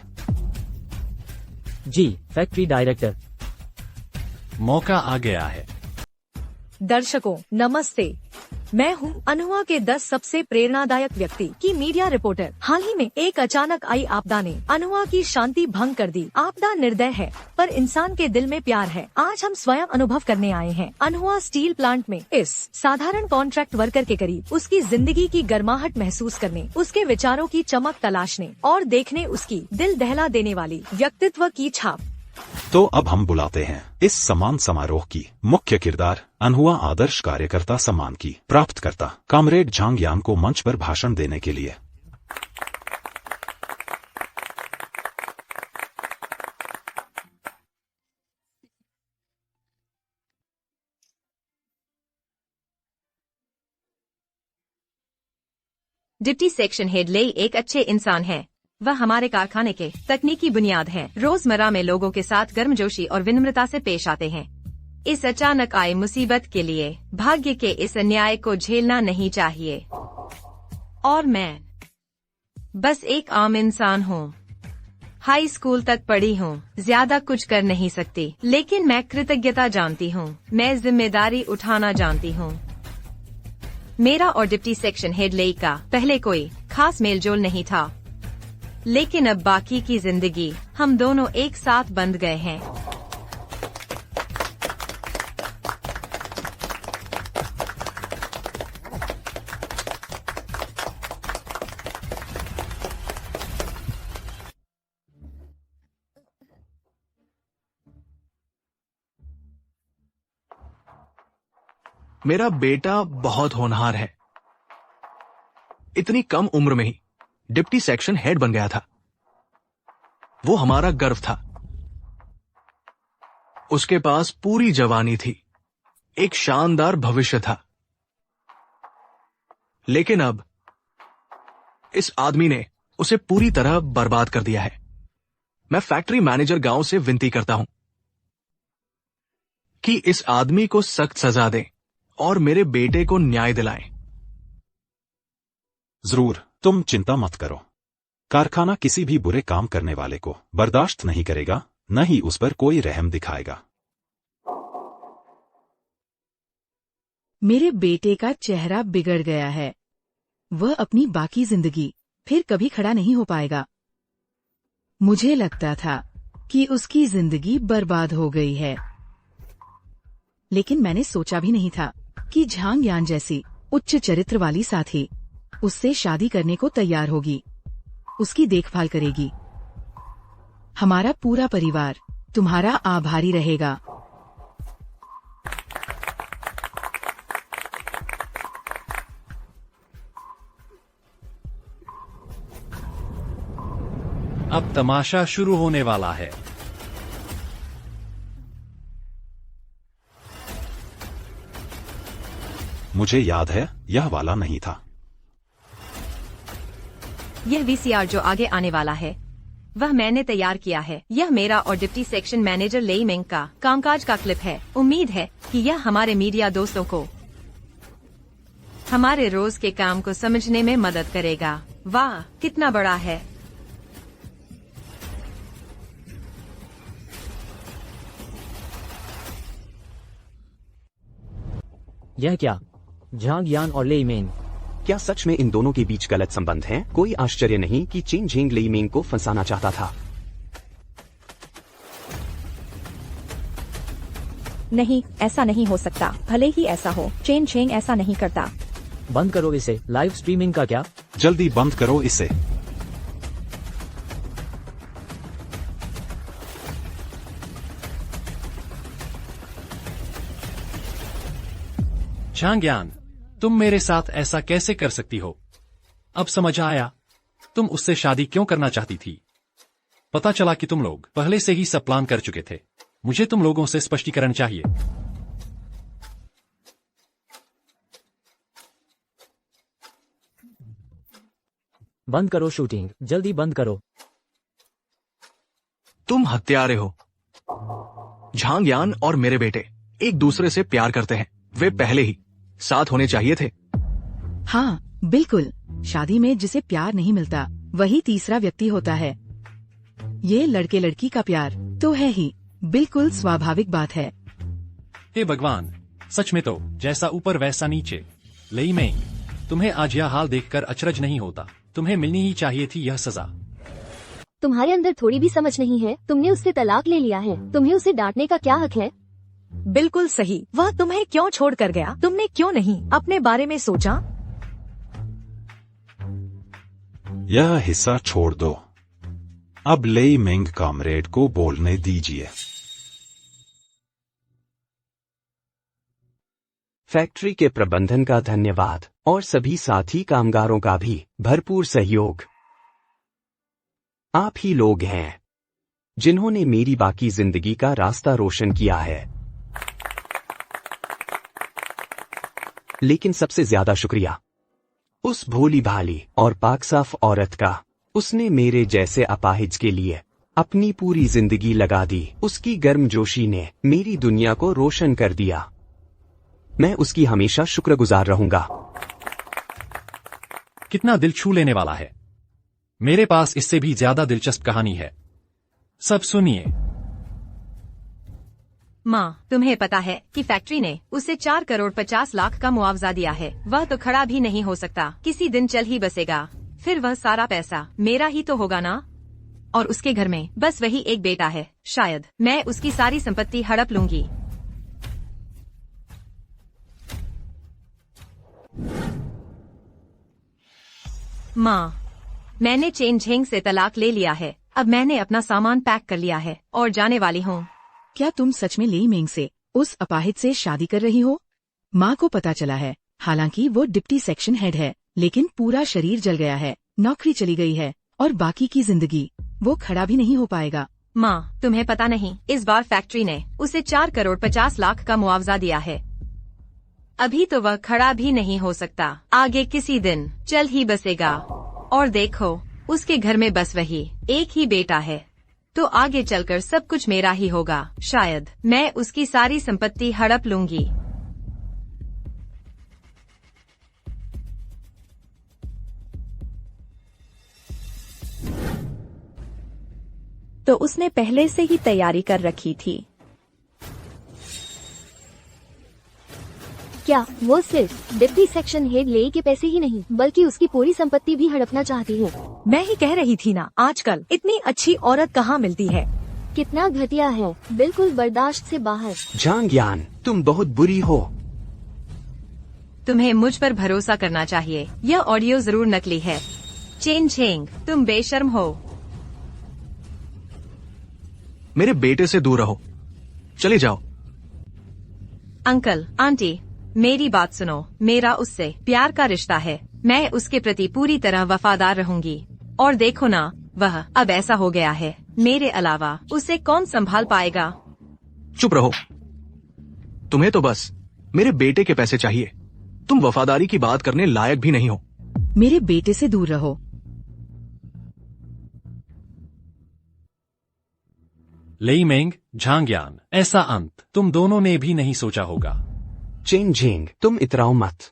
Speaker 4: जी, फैक्ट्री डायरेक्टर।
Speaker 2: मौका आ गया है।
Speaker 3: दर्शकों नमस्ते, मैं हूं अनहुआ के 10 सबसे प्रेरणादायक व्यक्ति की मीडिया रिपोर्टर। हाल ही में एक अचानक आई आपदा ने अनहुआ की शांति भंग कर दी। आपदा निर्दय है, पर इंसान के दिल में प्यार है। आज हम स्वयं अनुभव करने आए हैं अनहुआ स्टील प्लांट में, इस साधारण कॉन्ट्रैक्ट वर्कर के करीब, उसकी जिंदगी की गर्माहट महसूस करने, उसके विचारों की चमक तलाशने और देखने उसकी दिल दहला देने वाली व्यक्तित्व की छाप।
Speaker 9: तो अब हम बुलाते हैं इस सम्मान समारोह की मुख्य किरदार अनहुआ आदर्श कार्यकर्ता सम्मान की प्राप्तकर्ता कॉमरेड झांग यान को मंच पर भाषण देने के लिए।
Speaker 1: डिप्टी सेक्शन हेड ले एक अच्छे इंसान है। वह हमारे कारखाने के तकनीकी बुनियाद है। रोजमर्रा में लोगों के साथ गर्मजोशी और विनम्रता से पेश आते हैं। इस अचानक आई मुसीबत के लिए भाग्य के इस अन्याय को झेलना नहीं चाहिए। और मैं बस एक आम इंसान हूँ। हाई स्कूल तक पढ़ी हूँ, ज्यादा कुछ कर नहीं सकती, लेकिन मैं कृतज्ञता जानती हूँ। मैं जिम्मेदारी उठाना जानती हूँ। मेरा और डिप्टी सेक्शन हेड लेई का पहले कोई खास मेलजोल नहीं था, लेकिन अब बाकी की जिंदगी हम दोनों एक साथ बंध गए हैं।
Speaker 7: मेरा बेटा बहुत होनहार है। इतनी कम उम्र में ही डिप्टी सेक्शन हेड बन गया था। वो हमारा गर्व था। उसके पास पूरी जवानी थी, एक शानदार भविष्य था। लेकिन अब इस आदमी ने उसे पूरी तरह बर्बाद कर दिया है। मैं फैक्ट्री मैनेजर गांव से विनती करता हूं कि इस आदमी को सख्त सजा दें और मेरे बेटे को न्याय दिलाएं।
Speaker 9: जरूर, तुम चिंता मत करो। कारखाना किसी भी बुरे काम करने वाले को बर्दाश्त नहीं करेगा, न ही उस पर कोई रहम दिखाएगा।
Speaker 8: मेरे बेटे का चेहरा बिगड़ गया है। वह अपनी बाकी जिंदगी फिर कभी खड़ा नहीं हो पाएगा। मुझे लगता था कि उसकी जिंदगी बर्बाद हो गई है, लेकिन मैंने सोचा भी नहीं था कि झांग यान जैसी उच्च चरित्र वाली साथी उससे शादी करने को तैयार होगी, उसकी देखभाल करेगी। हमारा पूरा परिवार तुम्हारा आभारी रहेगा।
Speaker 2: अब तमाशा शुरू होने वाला है।
Speaker 9: मुझे याद है, यह वाला नहीं था।
Speaker 1: यह वीसीआर जो आगे आने वाला है वह मैंने तैयार किया है। यह मेरा और डिप्टी सेक्शन मैनेजर लेई मेंग का कामकाज का क्लिप है। उम्मीद है कि यह हमारे मीडिया दोस्तों को हमारे रोज के काम को समझने में मदद करेगा। वाह, कितना बड़ा है।
Speaker 4: यह क्या? झांग यान और लेई मेंग।
Speaker 5: क्या सच में इन दोनों के बीच गलत संबंध हैं? कोई आश्चर्य नहीं कि चेन झेंग लेई मेंग को फंसाना चाहता था।
Speaker 10: नहीं, ऐसा नहीं हो सकता। भले ही ऐसा हो, चेन झेंग ऐसा नहीं करता।
Speaker 4: बंद करो इसे। लाइव स्ट्रीमिंग का क्या?
Speaker 9: जल्दी बंद करो इसे।
Speaker 2: झांग, तुम मेरे साथ ऐसा कैसे कर सकती हो? अब समझ आया, तुम उससे शादी क्यों करना चाहती थी। पता चला कि तुम लोग पहले से ही सब प्लान कर चुके थे। मुझे तुम लोगों से स्पष्टीकरण चाहिए।
Speaker 4: बंद करो शूटिंग, जल्दी बंद करो।
Speaker 7: तुम हत्यारे हो। झांग यान और मेरे बेटे एक दूसरे से प्यार करते हैं। वे पहले ही साथ होने चाहिए थे।
Speaker 8: हाँ, बिल्कुल। शादी में जिसे प्यार नहीं मिलता वही तीसरा व्यक्ति होता है। ये लड़के लड़की का प्यार तो है ही, बिल्कुल स्वाभाविक बात है।
Speaker 2: हे भगवान, सच में तो जैसा ऊपर वैसा नीचे। लेई मेंग, तुम्हें आज यह हाल देखकर अचरज नहीं होता। तुम्हें मिलनी ही चाहिए थी यह सजा।
Speaker 6: तुम्हारे अंदर थोड़ी भी समझ नहीं है। तुमने उससे तलाक ले लिया है। तुम्हें उसे डांटने का क्या हक है?
Speaker 3: बिल्कुल सही। वह तुम्हें क्यों छोड़ कर गया? तुमने क्यों नहीं अपने बारे में सोचा?
Speaker 9: यह हिस्सा छोड़ दो। अब लेई मेंग कॉमरेड को बोलने दीजिए।
Speaker 5: फैक्ट्री के प्रबंधन का धन्यवाद और सभी साथी कामगारों का भी भरपूर सहयोग। आप ही लोग हैं जिन्होंने मेरी बाकी जिंदगी का रास्ता रोशन किया है। लेकिन सबसे ज्यादा शुक्रिया उस भोली भाली और पाक साफ औरत का उसने मेरे जैसे अपाहिज के लिए अपनी पूरी जिंदगी लगा दी। उसकी गर्मजोशी ने मेरी दुनिया को रोशन कर दिया। मैं उसकी हमेशा शुक्रगुजार रहूंगा।
Speaker 2: कितना दिल छू लेने वाला है। मेरे पास इससे भी ज्यादा दिलचस्प कहानी है, सब सुनिए।
Speaker 1: माँ, तुम्हें पता है कि फैक्ट्री ने उसे 4 करोड़ 50 लाख का मुआवजा दिया है। वह तो खड़ा भी नहीं हो सकता, किसी दिन चल ही बसेगा। फिर वह सारा पैसा मेरा ही तो होगा ना। और उसके घर में बस वही एक बेटा है। शायद मैं उसकी सारी संपत्ति हड़प लूंगी। माँ, मैंने चेन झेंग से तलाक ले लिया है। अब मैंने अपना सामान पैक कर लिया है और जाने वाली हूँ।
Speaker 8: क्या तुम सच में लेई मेंग से, उस अपाहिज से शादी कर रही हो? माँ को पता चला है। हालांकि वो डिप्टी सेक्शन हेड है, लेकिन पूरा शरीर जल गया है, नौकरी चली गई है और बाकी की जिंदगी वो खड़ा भी नहीं हो पाएगा।
Speaker 1: माँ, तुम्हें पता नहीं, इस बार फैक्ट्री ने उसे 4 करोड़ 50 लाख का मुआवजा दिया है। अभी तो वह खड़ा भी नहीं हो सकता, आगे किसी दिन चल ही बसेगा। और देखो, उसके घर में बस वही एक ही बेटा है, तो आगे चलकर सब कुछ मेरा ही होगा। शायद मैं उसकी सारी संपत्ति हड़प लूंगी।
Speaker 10: तो उसने पहले से ही तैयारी कर रखी थी।
Speaker 6: क्या वो सिर्फ डिप्टी सेक्शन हेड लेई के पैसे ही नहीं, बल्कि उसकी पूरी संपत्ति भी हड़पना चाहती है?
Speaker 3: मैं ही कह रही थी ना, आजकल इतनी अच्छी औरत कहाँ मिलती है।
Speaker 6: कितना घटिया है, बिल्कुल बर्दाश्त से बाहर।
Speaker 5: झांग यान, तुम बहुत बुरी हो।
Speaker 1: तुम्हें मुझ पर भरोसा करना चाहिए। यह ऑडियो जरूर नकली है। चेन झेंग, तुम बेशर्म हो।
Speaker 7: मेरे बेटे से दूर रहो, चले जाओ।
Speaker 1: अंकल, आंटी, मेरी बात सुनो। मेरा उससे प्यार का रिश्ता है। मैं उसके प्रति पूरी तरह वफादार रहूंगी। और देखो ना, वह अब ऐसा हो गया है। मेरे अलावा उसे कौन संभाल पाएगा?
Speaker 7: चुप रहो। तुम्हें तो बस मेरे बेटे के पैसे चाहिए। तुम वफादारी की बात करने लायक भी नहीं हो।
Speaker 8: मेरे बेटे से दूर रहो।
Speaker 2: लेई मेंग, झांग यान, ऐसा अंत तुम दोनों ने भी नहीं सोचा होगा।
Speaker 5: चेन झेंग, तुम इतराओ मत।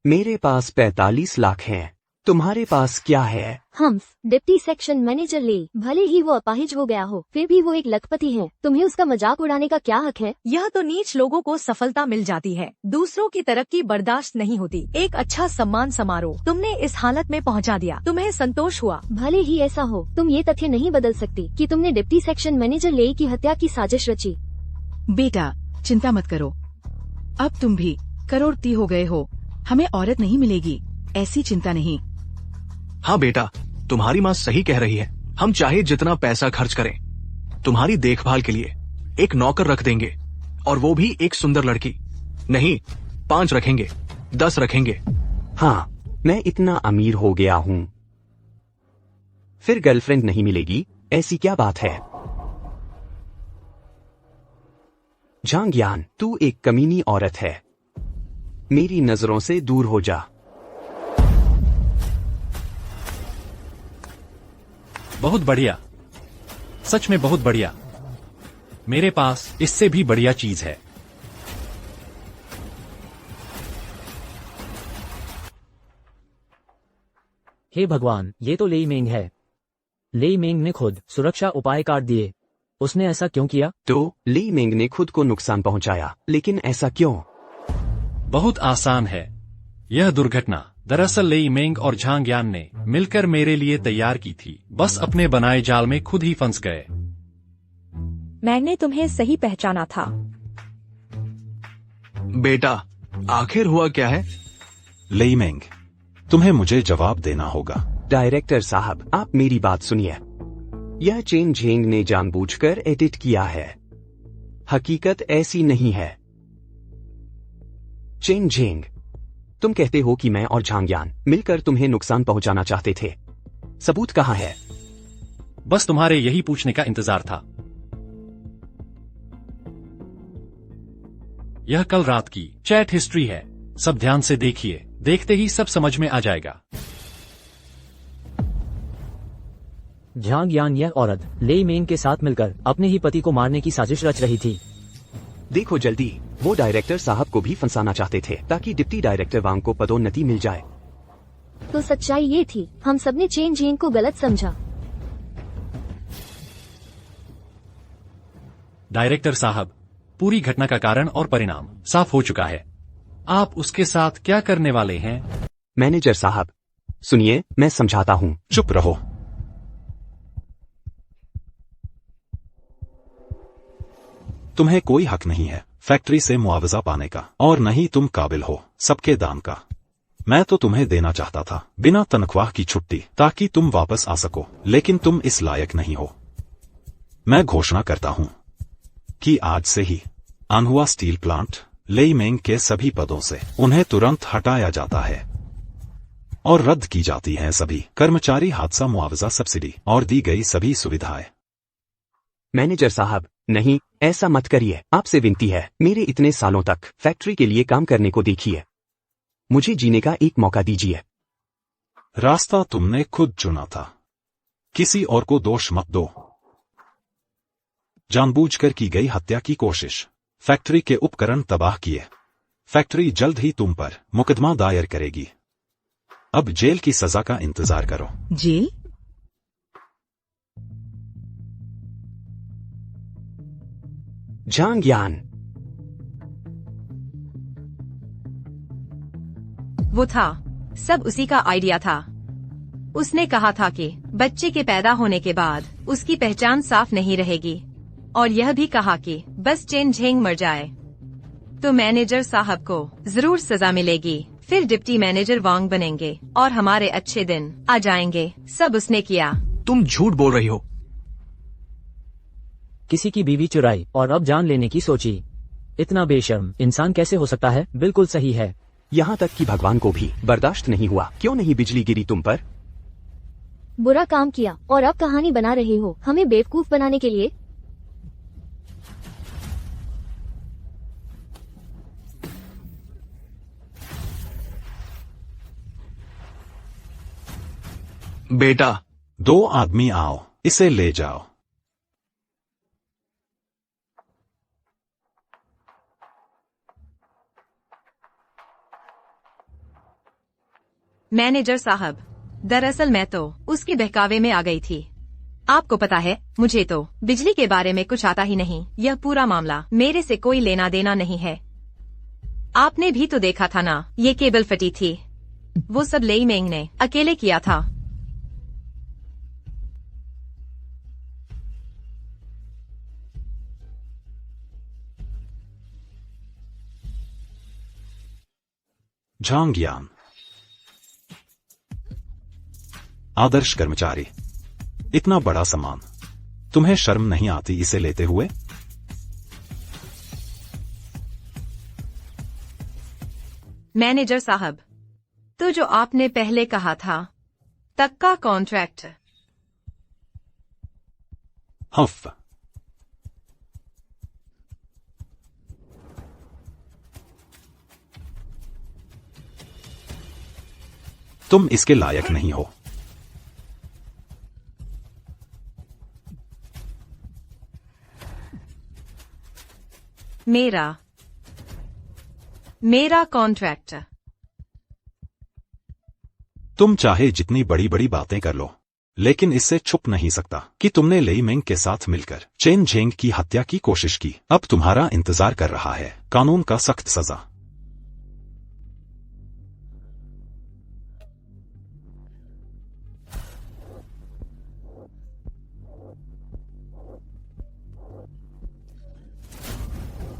Speaker 5: मेरे पास 45 लाख हैं। तुम्हारे पास क्या है?
Speaker 6: हम्फ, डिप्टी सेक्शन मैनेजर ले। भले ही वो अपाहिज हो गया हो, फिर भी वो एक लखपति है। तुम्हें उसका मजाक उड़ाने का क्या हक है?
Speaker 3: यह तो नीच लोगों को सफलता मिल जाती है, दूसरों की तरक्की बर्दाश्त नहीं होती। एक अच्छा सम्मान समारोह तुमने इस हालत में पहुंचा दिया। तुम्हें संतोष हुआ?
Speaker 6: भले ही ऐसा हो, तुम ये तथ्य नहीं बदल सकती कि तुमने डिप्टी सेक्शन मैनेजर लेई की हत्या की साजिश रची।
Speaker 8: बेटा, चिंता मत करो। अब तुम भी करोड़पति हो गए हो। हमें औरत नहीं मिलेगी, ऐसी चिंता नहीं।
Speaker 7: हाँ बेटा, तुम्हारी माँ सही कह रही है। हम चाहे जितना पैसा खर्च करें, तुम्हारी देखभाल के लिए एक नौकर रख देंगे, और वो भी एक सुंदर लड़की। नहीं, 5 रखेंगे, 10 रखेंगे।
Speaker 5: हाँ, मैं इतना अमीर हो गया हूँ। फिर गर्लफ्रेंड नहीं मिलेगी, ऐसी क्या बात है? झांग यान, तू एक कमीनी औरत है। मेरी नजरों से दूर हो जा।
Speaker 2: बहुत बढ़िया, सच में बहुत बढ़िया। मेरे पास इससे भी बढ़िया चीज है।
Speaker 4: हे भगवान, ये तो लेई मेंग है। लेई मेंग ने खुद सुरक्षा उपाय काट दिए। उसने ऐसा क्यों किया?
Speaker 5: तो ली मेंग ने खुद को नुकसान पहुंचाया, लेकिन ऐसा क्यों?
Speaker 2: बहुत आसान है। यह दुर्घटना दरअसल लेई मेंग और झांग यान ने मिलकर मेरे लिए तैयार की थी। बस अपने बनाए जाल में खुद ही फंस गए।
Speaker 10: मैंने तुम्हें सही पहचाना था।
Speaker 7: बेटा, आखिर हुआ क्या है?
Speaker 9: लेई मेंग, तुम्हें मुझे जवाब देना होगा।
Speaker 5: डायरेक्टर साहब, आप मेरी बात सुनिए। यह चेन झेंग ने जानबूझकर एडिट किया है। हकीकत ऐसी नहीं है। चेन झेंग, तुम कहते हो कि मैं और झांग यान मिलकर तुम्हें नुकसान पहुंचाना चाहते थे। सबूत कहाँ है?
Speaker 2: बस तुम्हारे यही पूछने का इंतजार था। यह कल रात की चैट हिस्ट्री है। सब ध्यान से देखिए, देखते ही सब समझ में आ जाएगा।
Speaker 4: झांग यान यह औरत लेई मेंग के साथ मिलकर अपने ही पति को मारने की साजिश रच रही थी।
Speaker 5: देखो जल्दी, वो डायरेक्टर साहब को भी फंसाना चाहते थे ताकि डिप्टी डायरेक्टर वांग को पदोन्नति मिल जाए।
Speaker 6: तो सच्चाई ये थी, हम सबने चेन जेंग को गलत समझा।
Speaker 2: डायरेक्टर साहब, पूरी घटना का कारण और परिणाम साफ हो चुका है। आप उसके साथ क्या करने वाले हैं?
Speaker 5: मैनेजर साहब, सुनिए, मैं समझाता हूँ।
Speaker 9: चुप रहो। तुम्हें कोई हक नहीं है फैक्ट्री से मुआवजा पाने का, और न ही तुम काबिल हो सबके दान का। मैं तो तुम्हें देना चाहता था बिना तनख्वाह की छुट्टी, ताकि तुम वापस आ सको, लेकिन तुम इस लायक नहीं हो। मैं घोषणा करता हूं कि आज से ही अनहुआ स्टील प्लांट लेई मेंग के सभी पदों से उन्हें तुरंत हटाया जाता है और रद्द की जाती हैं सभी कर्मचारी हादसा मुआवजा सब्सिडी और दी गई सभी सुविधाएं।
Speaker 5: मैनेजर साहब, नहीं, ऐसा मत करिए, आपसे विनती है। मेरे इतने सालों तक फैक्ट्री के लिए काम करने को देखिए, मुझे जीने का एक मौका दीजिए।
Speaker 9: रास्ता तुमने खुद चुना था, किसी और को दोष मत दो। जानबूझकर की गई हत्या की कोशिश, फैक्ट्री के उपकरण तबाह किए। फैक्ट्री जल्द ही तुम पर मुकदमा दायर करेगी। अब जेल की सजा का इंतजार करो।
Speaker 8: जेल?
Speaker 5: झांग यान,
Speaker 1: वो था, सब उसी का आइडिया था। उसने कहा था कि बच्चे के पैदा होने के बाद उसकी पहचान साफ नहीं रहेगी, और यह भी कहा कि बस चेन झेंग मर जाए तो मैनेजर साहब को जरूर सजा मिलेगी, फिर डिप्टी मैनेजर वांग बनेंगे और हमारे अच्छे दिन आ जाएंगे। सब उसने किया।
Speaker 7: तुम झूठ बोल रही हो।
Speaker 4: किसी की बीवी चुराई और अब जान लेने की सोची। इतना बेशर्म इंसान कैसे हो सकता है? बिल्कुल सही है।
Speaker 5: यहाँ तक कि भगवान को भी बर्दाश्त नहीं हुआ। क्यों नहीं बिजली गिरी तुम पर?
Speaker 6: बुरा काम किया और अब कहानी बना रहे हो हमें बेवकूफ बनाने के लिए।
Speaker 7: बेटा,
Speaker 9: 2 आदमी आओ, इसे ले जाओ।
Speaker 1: मैनेजर साहब, दरअसल मैं तो उसके बहकावे में आ गई थी। आपको पता है, मुझे तो बिजली के बारे में कुछ आता ही नहीं। यह पूरा मामला मेरे से कोई लेना देना नहीं है। आपने भी तो देखा था ना, ये केबल फटी थी। वो सब लेई मेंग ने अकेले किया था।
Speaker 9: झांग यान, आदर्श कर्मचारी, इतना बड़ा सामान, तुम्हें शर्म नहीं आती इसे लेते हुए?
Speaker 1: मैनेजर साहब, तो जो आपने पहले कहा था, तक का कॉन्ट्रैक्ट।
Speaker 9: हफ, तुम इसके लायक नहीं हो।
Speaker 1: मेरा कॉन्ट्रैक्ट।
Speaker 9: तुम चाहे जितनी बड़ी बड़ी बातें कर लो, लेकिन इससे छुप नहीं सकता कि तुमने लेई मेंग के साथ मिलकर चेन झेंग की हत्या की कोशिश की। अब तुम्हारा इंतजार कर रहा है कानून का सख्त सजा।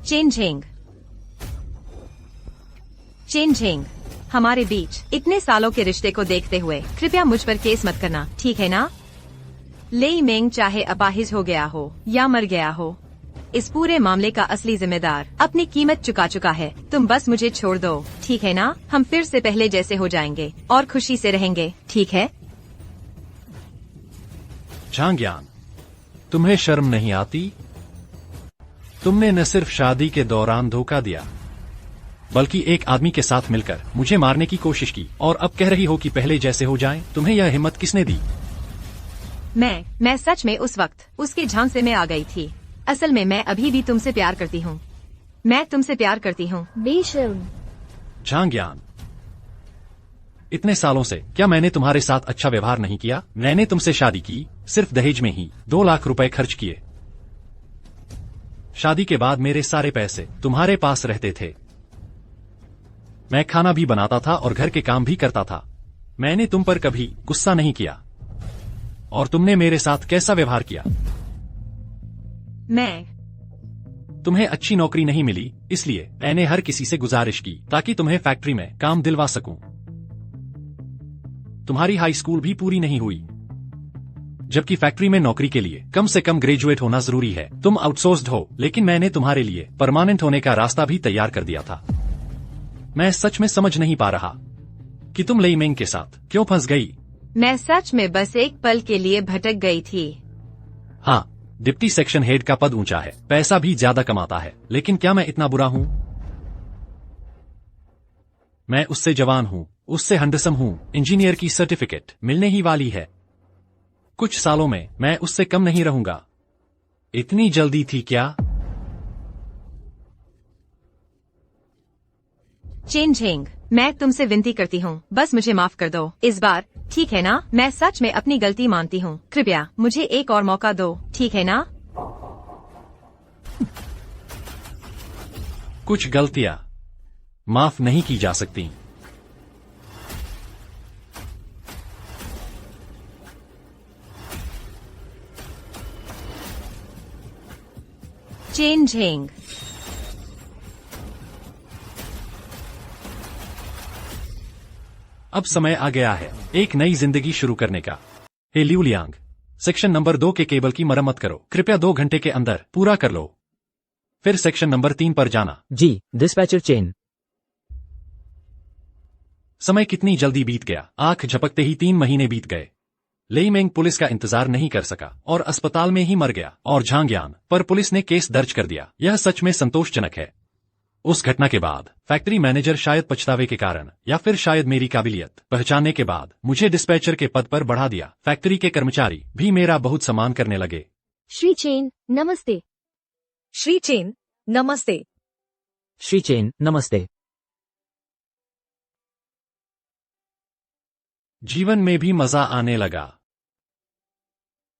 Speaker 1: चेन झेंग, हमारे बीच इतने सालों के रिश्ते को देखते हुए कृपया मुझ पर केस मत करना, ठीक है ना? लेई मेंग चाहे अपाहिज हो गया हो या मर गया हो, इस पूरे मामले का असली जिम्मेदार अपनी कीमत चुका चुका है। तुम बस मुझे छोड़ दो, ठीक है ना? हम फिर से पहले जैसे हो जाएंगे और खुशी से रहेंगे, ठीक है?
Speaker 2: झांग यान, तुम्हें शर्म नहीं आती? तुमने न सिर्फ शादी के दौरान धोखा दिया, बल्कि एक आदमी के साथ मिलकर मुझे मारने की कोशिश की, और अब कह रही हो कि पहले जैसे हो जाएं। तुम्हें यह हिम्मत किसने दी?
Speaker 1: मैं सच में उस वक्त उसके झांसे में आ गई थी। असल में मैं अभी भी तुमसे प्यार करती हूँ। मैं तुमसे प्यार करती हूँ।
Speaker 6: बेशर्म।
Speaker 2: झांग्यान, इतने सालों से क्या मैंने तुम्हारे साथ अच्छा व्यवहार नहीं किया? मैंने तुमसे शादी की, सिर्फ दहेज में ही 2 लाख रुपए खर्च किए। शादी के बाद मेरे सारे पैसे तुम्हारे पास रहते थे। मैं खाना भी बनाता था और घर के काम भी करता था। मैंने तुम पर कभी गुस्सा नहीं किया। और तुमने मेरे साथ कैसा व्यवहार किया? तुम्हें अच्छी नौकरी नहीं मिली, इसलिए मैंने हर किसी से गुजारिश की ताकि तुम्हें फैक्ट्री में काम दिलवा सकूं। तुम्हारी हाई स्कूल भी पूरी नहीं हुई, जबकि फैक्ट्री में नौकरी के लिए कम से कम ग्रेजुएट होना जरूरी है। तुम आउटसोर्स्ड हो, लेकिन मैंने तुम्हारे लिए परमानेंट होने का रास्ता भी तैयार कर दिया था। मैं सच में समझ नहीं पा रहा कि तुम लेई मेंग के साथ क्यों फंस गई।
Speaker 1: मैं सच में बस एक पल के लिए भटक गई थी।
Speaker 2: हाँ, डिप्टी सेक्शन हेड का पद ऊंचा है, पैसा भी ज्यादा कमाता है, लेकिन क्या मैं इतना बुरा हूं? मैं उससे जवान हूं, उससे हैंडसम हूं, इंजीनियर की सर्टिफिकेट मिलने ही वाली है। कुछ सालों में मैं उससे कम नहीं रहूंगा। इतनी जल्दी थी क्या?
Speaker 1: चेन झेंग, मैं तुमसे विनती करती हूँ, बस मुझे माफ कर दो इस बार, ठीक है ना? मैं सच में अपनी गलती मानती हूँ। कृपया मुझे एक और मौका दो, ठीक है ना?
Speaker 2: कुछ गलतियां माफ नहीं की जा सकती।
Speaker 1: चेन झेंग,
Speaker 2: अब समय आ गया है एक नई जिंदगी शुरू करने का। हे लिu लियांग, सेक्शन नंबर 2 के केबल की मरम्मत करो। कृपया 2 घंटे के अंदर पूरा कर लो। फिर सेक्शन नंबर 3 पर जाना।
Speaker 4: जी डिस्पैचर चेन।
Speaker 2: समय कितनी जल्दी बीत गया, आंख झपकते ही 3 महीने बीत गए। लेई मेंग पुलिस का इंतजार नहीं कर सका और अस्पताल में ही मर गया, और झांग्यान पर पुलिस ने केस दर्ज कर दिया। यह सच में संतोषजनक है। उस घटना के बाद फैक्ट्री मैनेजर शायद पछतावे के कारण या फिर शायद मेरी काबिलियत पहचानने के बाद मुझे डिस्पैचर के पद पर बढ़ा दिया। फैक्ट्री के कर्मचारी भी मेरा बहुत सम्मान करने लगे।
Speaker 6: श्री चेन नमस्ते।
Speaker 3: श्री चेन नमस्ते।
Speaker 4: श्री चेन नमस्ते।
Speaker 2: जीवन में भी मजा आने लगा।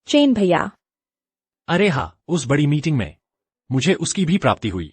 Speaker 10: चेन भैया,
Speaker 2: अरे हाँ, उस बड़ी मीटिंग में मुझे उसकी भी प्राप्ति हुई।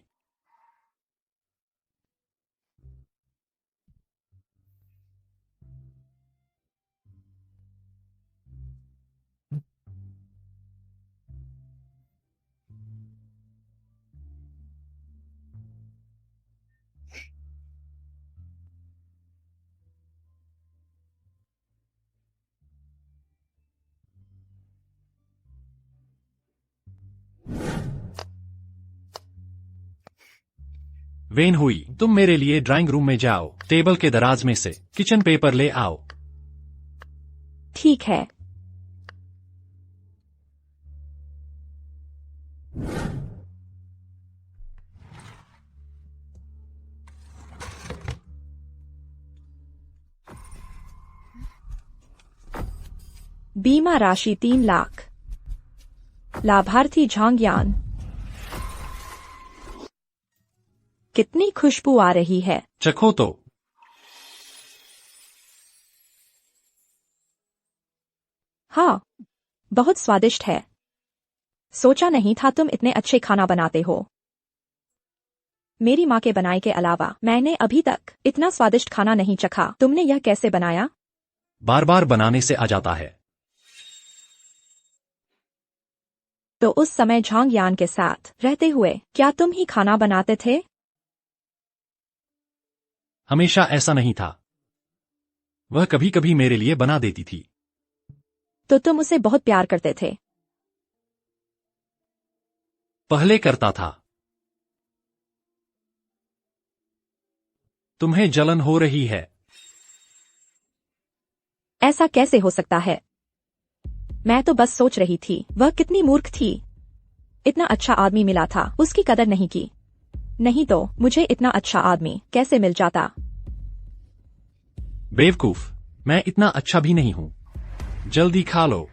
Speaker 2: वेन हुई, तुम मेरे लिए ड्राइंग रूम में जाओ, टेबल के दराज में से किचन पेपर ले आओ।
Speaker 10: ठीक है। बीमा राशि 3 लाख। लाभार्थी झांग्यान। कितनी खुशबू आ रही है।
Speaker 2: चखो तो।
Speaker 10: हाँ, बहुत स्वादिष्ट है। सोचा नहीं था तुम इतने अच्छे खाना बनाते हो। मेरी माँ के बनाए के अलावा मैंने अभी तक इतना स्वादिष्ट खाना नहीं चखा। तुमने यह कैसे बनाया?
Speaker 2: बार बार बनाने से आ जाता है।
Speaker 10: तो उस समय झांग्यान के साथ रहते हुए क्या तुम ही खाना बनाते थे?
Speaker 2: हमेशा ऐसा नहीं था। वह कभी कभी मेरे लिए बना देती थी।
Speaker 10: तो तुम उसे बहुत प्यार करते थे।
Speaker 2: पहले करता था। तुम्हें जलन हो रही है।
Speaker 10: ऐसा कैसे हो सकता है? मैं तो बस सोच रही थी वह कितनी मूर्ख थी। इतना अच्छा आदमी मिला था, उसकी कदर नहीं की। नहीं तो मुझे इतना अच्छा आदमी कैसे मिल जाता?
Speaker 2: बेवकूफ, मैं इतना अच्छा भी नहीं हूं। जल्दी खा लो।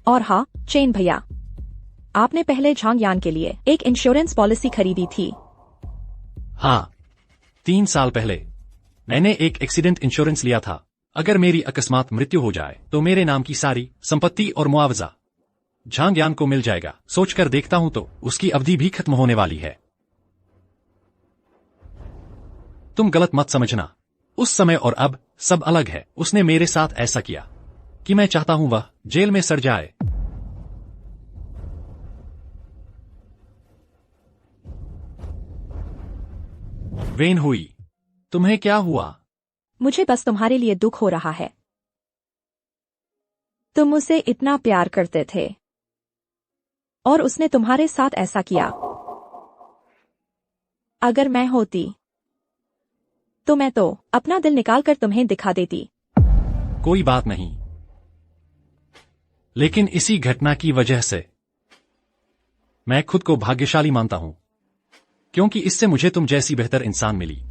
Speaker 10: और हाँ चेन भैया, आपने पहले झांग यान के लिए एक इंश्योरेंस पॉलिसी खरीदी थी।
Speaker 2: हाँ, 3 साल पहले मैंने एक एक्सीडेंट इंश्योरेंस लिया था। अगर मेरी अकस्मात मृत्यु हो जाए तो मेरे नाम की सारी संपत्ति और मुआवजा झांग यान को मिल जाएगा। सोचकर देखता हूं तो उसकी अवधि भी खत्म होने वाली है। तुम गलत मत समझना, उस समय और अब सब अलग है। उसने मेरे साथ ऐसा किया कि मैं चाहता हूं वह जेल में सड़ जाए। वेन हुई, तुम्हें क्या हुआ?
Speaker 10: मुझे बस तुम्हारे लिए दुख हो रहा है। तुम उसे इतना प्यार करते थे और उसने तुम्हारे साथ ऐसा किया। अगर मैं होती तो मैं तो अपना दिल निकालकर तुम्हें दिखा देती।
Speaker 2: कोई बात नहीं, लेकिन इसी घटना की वजह से मैं खुद को भाग्यशाली मानता हूं, क्योंकि इससे मुझे तुम जैसी बेहतर इंसान मिली।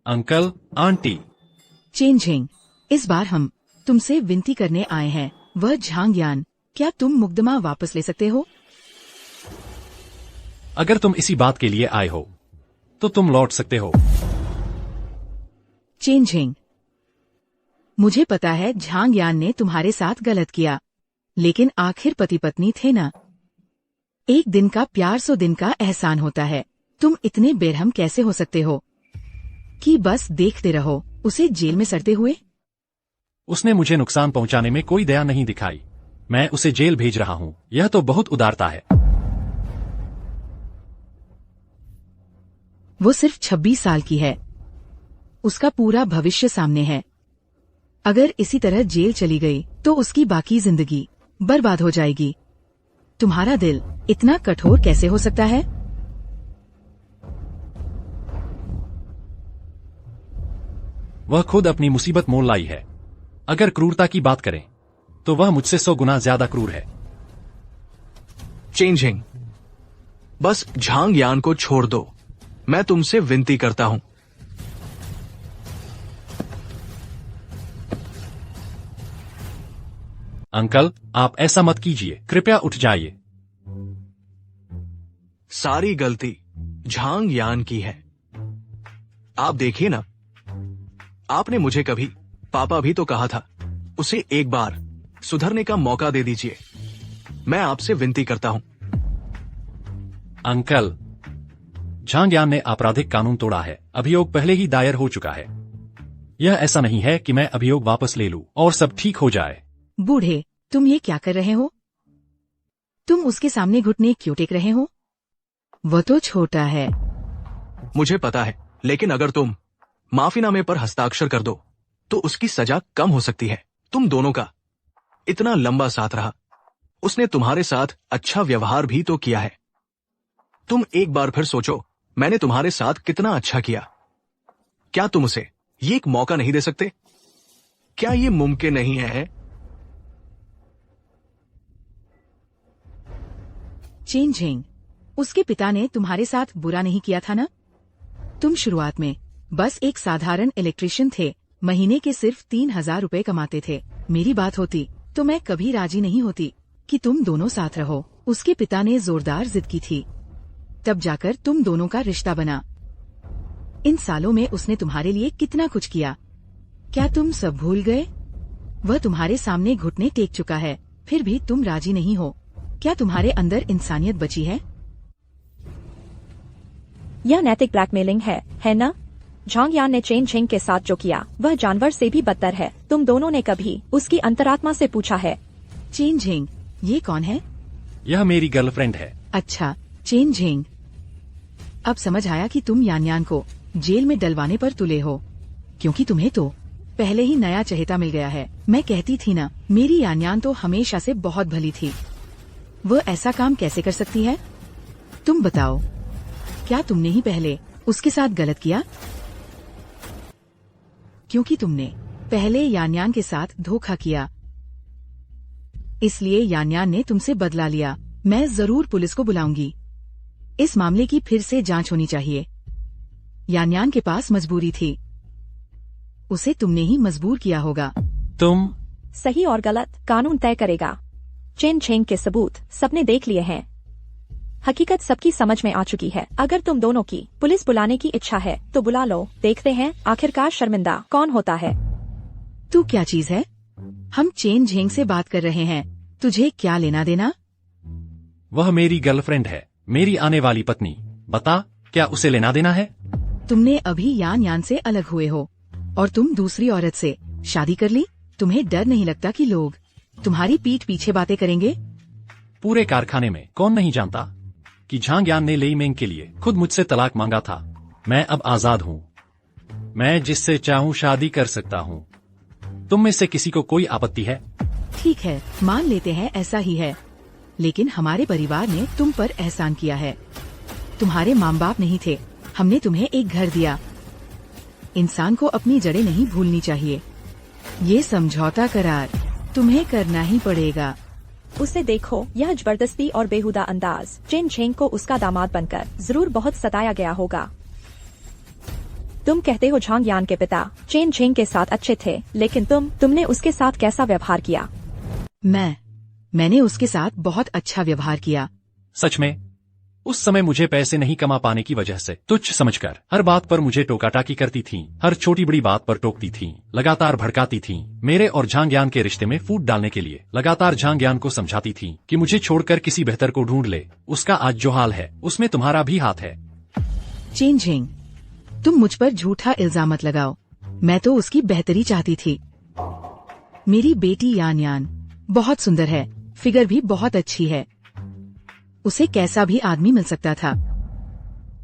Speaker 2: Uncle, aunty.
Speaker 8: चेन झेंग, इस बार हम तुमसे विनती करने आए हैं। वह झांग यान, क्या तुम मुकदमा वापस ले सकते हो?
Speaker 2: अगर तुम इसी बात के लिए आए हो तो तुम लौट सकते हो।
Speaker 8: चेन झेंग, मुझे पता है झांग यान ने तुम्हारे साथ गलत किया, लेकिन आखिर पति पत्नी थे ना। एक दिन का प्यार 100 दिन का एहसान होता है। तुम इतने बेरहम कैसे हो सकते हो कि बस देखते रहो उसे जेल में सड़ते हुए?
Speaker 2: उसने मुझे नुकसान पहुंचाने में कोई दया नहीं दिखाई। मैं उसे जेल भेज रहा हूं, यह तो बहुत उदारता है।
Speaker 8: वो सिर्फ 26 साल की है, उसका पूरा भविष्य सामने है। अगर इसी तरह जेल चली गई तो उसकी बाकी जिंदगी बर्बाद हो जाएगी। तुम्हारा दिल इतना कठोर कैसे हो सकता है?
Speaker 2: वह खुद अपनी मुसीबत मोल लाई है। अगर क्रूरता की बात करें तो वह मुझसे 100 गुना ज्यादा क्रूर है।
Speaker 7: चेन झेंग, बस झांग यान को छोड़ दो, मैं तुमसे विनती करता हूं।
Speaker 2: अंकल, आप ऐसा मत कीजिए, कृपया उठ जाइए।
Speaker 7: सारी गलती झांग यान की है। आप देखिए ना, आपने मुझे कभी पापा भी तो कहा था। उसे एक बार सुधरने का मौका दे दीजिए। मैं आपसे विनती करता हूं।
Speaker 2: अंकल, झांग यान ने आपराधिक कानून तोड़ा है। अभियोग पहले ही दायर हो चुका है। यह ऐसा नहीं है कि मैं अभियोग वापस ले लूं और सब ठीक हो जाए।
Speaker 8: बूढ़े, तुम ये क्या कर रहे हो? तुम उसके सामने घुटने क्यों टेक रहे हो? वह तो छोटा है।
Speaker 7: मुझे पता है, लेकिन अगर तुम माफीनामे पर हस्ताक्षर कर दो तो उसकी सजा कम हो सकती है। तुम दोनों का इतना लंबा साथ रहा, उसने तुम्हारे साथ अच्छा व्यवहार भी तो किया है। तुम एक बार फिर सोचो, मैंने तुम्हारे साथ कितना अच्छा किया। क्या तुम उसे ये एक मौका नहीं दे सकते? क्या ये मुमकिन नहीं है?
Speaker 8: चेन झेंग, उसके पिता ने तुम्हारे साथ बुरा नहीं किया था ना? तुम शुरुआत में बस एक साधारण इलेक्ट्रिशियन थे, महीने के सिर्फ 3000 रुपए कमाते थे। मेरी बात होती तो मैं कभी राजी नहीं होती कि तुम दोनों साथ रहो। उसके पिता ने जोरदार जिद की थी, तब जाकर तुम दोनों का रिश्ता बना। इन सालों में उसने तुम्हारे लिए कितना कुछ किया, क्या तुम सब भूल गए? वह तुम्हारे सामने घुटने टेक चुका है, फिर भी तुम राजी नहीं हो। क्या तुम्हारे अंदर इंसानियत बची है?
Speaker 10: यह नैतिक ब्लैकमेलिंग है ना? झांग यान ने चेन झेंग के साथ जो किया वह जानवर से भी बदतर है। तुम दोनों ने कभी उसकी अंतरात्मा से पूछा है?
Speaker 8: चेन झेंग, ये कौन है?
Speaker 2: यह मेरी गर्लफ्रेंड है।
Speaker 8: अच्छा चेन झेंग, अब समझ आया कि तुम यान यान को जेल में डलवाने पर तुले हो, क्योंकि तुम्हें तो पहले ही नया चहेता मिल गया है। मैं कहती थी ना, मेरी यान यान तो हमेशा से बहुत भली थी। वह ऐसा काम कैसे कर सकती है? तुम बताओ, क्या तुमने ही पहले उसके साथ गलत किया? क्योंकि तुमने पहले यान यान के साथ धोखा किया, इसलिए यान यान ने तुमसे बदला लिया। मैं जरूर पुलिस को बुलाऊंगी। इस मामले की फिर से जांच होनी चाहिए। यान्यान के पास मजबूरी थी, उसे तुमने ही मजबूर किया होगा।
Speaker 2: तुम
Speaker 10: सही और गलत कानून तय करेगा। चेन चेंग के सबूत सबने देख लिए हैं। हकीकत सबकी समझ में आ चुकी है। अगर तुम दोनों की पुलिस बुलाने की इच्छा है तो बुला लो। देखते हैं आखिरकार शर्मिंदा कौन होता है।
Speaker 8: तू क्या चीज है? हम चेन झेंग से बात कर रहे हैं, तुझे क्या लेना देना?
Speaker 2: वह मेरी गर्लफ्रेंड है, मेरी आने वाली पत्नी। बता, क्या उसे लेना देना है?
Speaker 8: तुमने अभी यान यान से अलग हुए हो और तुम दूसरी औरत से शादी कर ली। तुम्हें डर नहीं लगता कि लोग तुम्हारी पीठ पीछे बातें करेंगे?
Speaker 2: पूरे कारखाने में कौन नहीं जानता कि झांग यान ने लेई मेंग के लिए खुद मुझसे तलाक मांगा था। मैं अब आजाद हूँ, मैं जिससे चाहूँ शादी कर सकता हूँ। तुम में से किसी को कोई आपत्ति है?
Speaker 8: ठीक है, मान लेते हैं ऐसा ही है, लेकिन हमारे परिवार ने तुम पर एहसान किया है। तुम्हारे माँ बाप नहीं थे, हमने तुम्हें एक घर दिया। इंसान को अपनी जड़ें नहीं भूलनी चाहिए। ये समझौता करार तुम्हें करना ही पड़ेगा।
Speaker 10: उसे देखो, यह जबरदस्ती और बेहुदा अंदाज। चेन झेंग को उसका दामाद बनकर जरूर बहुत सताया गया होगा। तुम कहते हो झांग यान के पिता चेन झेंग के साथ अच्छे थे, लेकिन तुमने उसके साथ कैसा व्यवहार किया?
Speaker 8: मैंने उसके साथ बहुत अच्छा व्यवहार किया।
Speaker 2: सच में? उस समय मुझे पैसे नहीं कमा पाने की वजह से तुच्छ समझकर हर बात पर मुझे टोकाटाकी करती थीं, हर छोटी बड़ी बात पर टोकती थीं, लगातार भड़काती थीं। मेरे और झांग यान के रिश्ते में फूट डालने के लिए लगातार झांग यान को समझाती थीं कि मुझे छोड़कर किसी बेहतर को ढूंढ ले। उसका आज जो हाल है उसमें तुम्हारा भी हाथ है।
Speaker 8: चेन झेंग, तुम मुझ पर झूठा इल्जाम मत लगाओ। मैं तो उसकी बेहतरी चाहती थी। मेरी बेटी यान यान बहुत सुंदर है, फिगर भी बहुत अच्छी है। उसे कैसा भी आदमी मिल सकता था।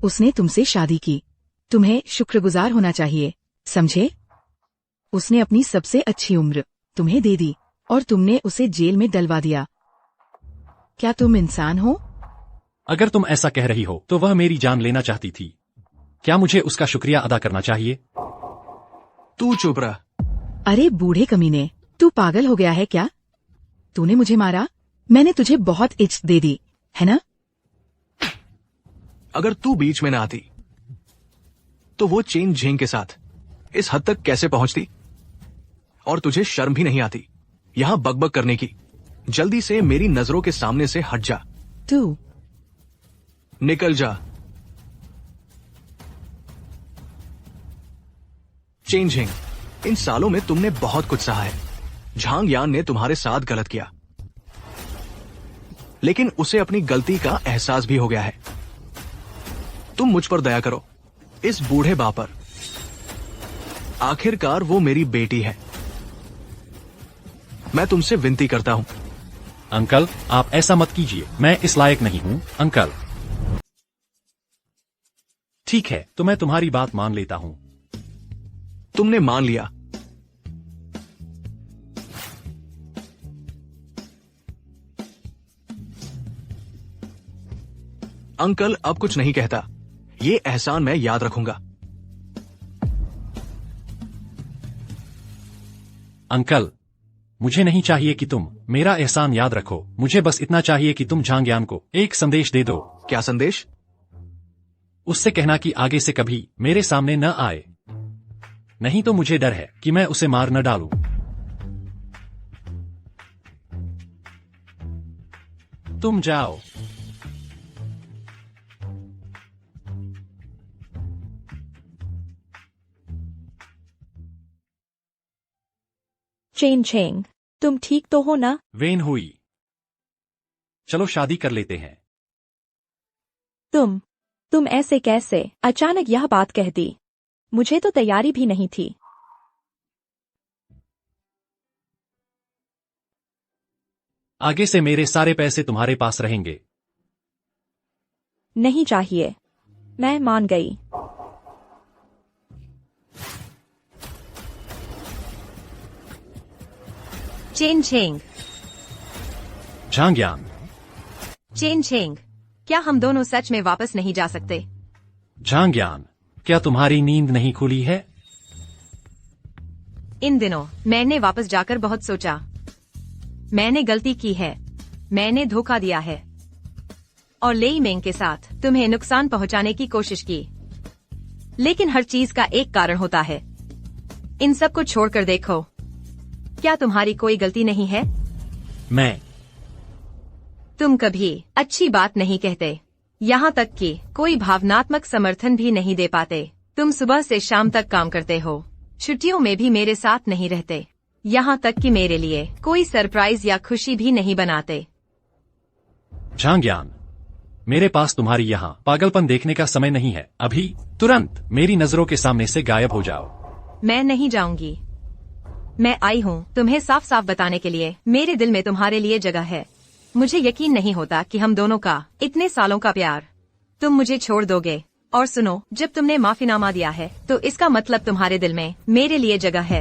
Speaker 8: उसने तुमसे शादी की, तुम्हें शुक्रगुजार होना चाहिए, समझे? उसने अपनी सबसे अच्छी उम्र तुम्हें दे दी और तुमने उसे जेल में डलवा दिया। क्या तुम इंसान हो?
Speaker 2: अगर तुम ऐसा कह रही हो तो वह मेरी जान लेना चाहती थी। क्या मुझे उसका शुक्रिया अदा करना चाहिए?
Speaker 7: तू चुप रह।
Speaker 8: अरे बूढ़े कमीने, तू पागल हो गया है क्या? तूने मुझे मारा, मैंने तुझे बहुत इज्जत दे दी, है ना?
Speaker 7: अगर तू बीच में न आती तो वो चेन झेंग के साथ इस हद तक कैसे पहुंचती? और तुझे शर्म भी नहीं आती यहां बकबक करने की? जल्दी से मेरी नजरों के सामने से हट जा।
Speaker 8: तू
Speaker 7: निकल जा। चेन झेंग, इन सालों में तुमने बहुत कुछ सहा है। झांग यान ने तुम्हारे साथ गलत किया, लेकिन उसे अपनी गलती का एहसास भी हो गया है। तुम मुझ पर दया करो, इस बूढ़े बा पर। आखिरकार वो मेरी बेटी है। मैं तुमसे विनती करता हूं।
Speaker 2: अंकल, आप ऐसा मत कीजिए, मैं इस लायक नहीं हूं। अंकल, ठीक है, तो मैं तुम्हारी बात मान लेता हूं।
Speaker 7: तुमने मान लिया। अंकल अब कुछ नहीं कहता, ये एहसान मैं याद रखूंगा।
Speaker 2: अंकल, मुझे नहीं चाहिए कि तुम मेरा एहसान याद रखो। मुझे बस इतना चाहिए कि तुम झांग यान को एक संदेश दे दो।
Speaker 7: क्या संदेश?
Speaker 2: उससे कहना कि आगे से कभी मेरे सामने न आए, नहीं तो मुझे डर है कि मैं उसे मार न डालूं। तुम जाओ।
Speaker 10: चेन झेंग, तुम ठीक तो हो ना?
Speaker 2: वेन हुई, चलो शादी कर लेते हैं।
Speaker 10: तुम ऐसे कैसे अचानक यह बात कह दी? मुझे तो तैयारी भी नहीं थी।
Speaker 2: आगे से मेरे सारे पैसे तुम्हारे पास रहेंगे।
Speaker 10: नहीं चाहिए, मैं मान गई।
Speaker 1: चेन झेंग,
Speaker 2: झांग यान,
Speaker 1: चेन झेंग, क्या हम दोनों सच में वापस नहीं जा सकते?
Speaker 2: झांग यान, क्या तुम्हारी नींद नहीं खुली है?
Speaker 1: इन दिनों मैंने वापस जाकर बहुत सोचा। मैंने गलती की है, मैंने धोखा दिया है। और लेई मेंग के साथ तुम्हें नुकसान पहुंचाने की कोशिश की। लेकिन हर चीज का एक कारण होता है। इन सब को छोड़कर देखो, क्या तुम्हारी कोई गलती नहीं है? तुम कभी अच्छी बात नहीं कहते, यहाँ तक कि कोई भावनात्मक समर्थन भी नहीं दे पाते। तुम सुबह से शाम तक काम करते हो, छुट्टियों में भी मेरे साथ नहीं रहते, यहाँ तक कि मेरे लिए कोई सरप्राइज या खुशी भी नहीं बनाते।
Speaker 2: झांगयान, मेरे पास तुम्हारी यहाँ पागलपन देखने का समय नहीं है। अभी तुरंत मेरी नजरों के सामने से गायब हो जाओ।
Speaker 1: मैं नहीं जाऊंगी। मैं आई हूँ तुम्हें साफ साफ बताने के लिए, मेरे दिल में तुम्हारे लिए जगह है। मुझे यकीन नहीं होता कि हम दोनों का इतने सालों का प्यार तुम मुझे छोड़ दोगे। और सुनो, जब तुमने माफीनामा दिया है तो इसका मतलब तुम्हारे दिल में मेरे लिए जगह है।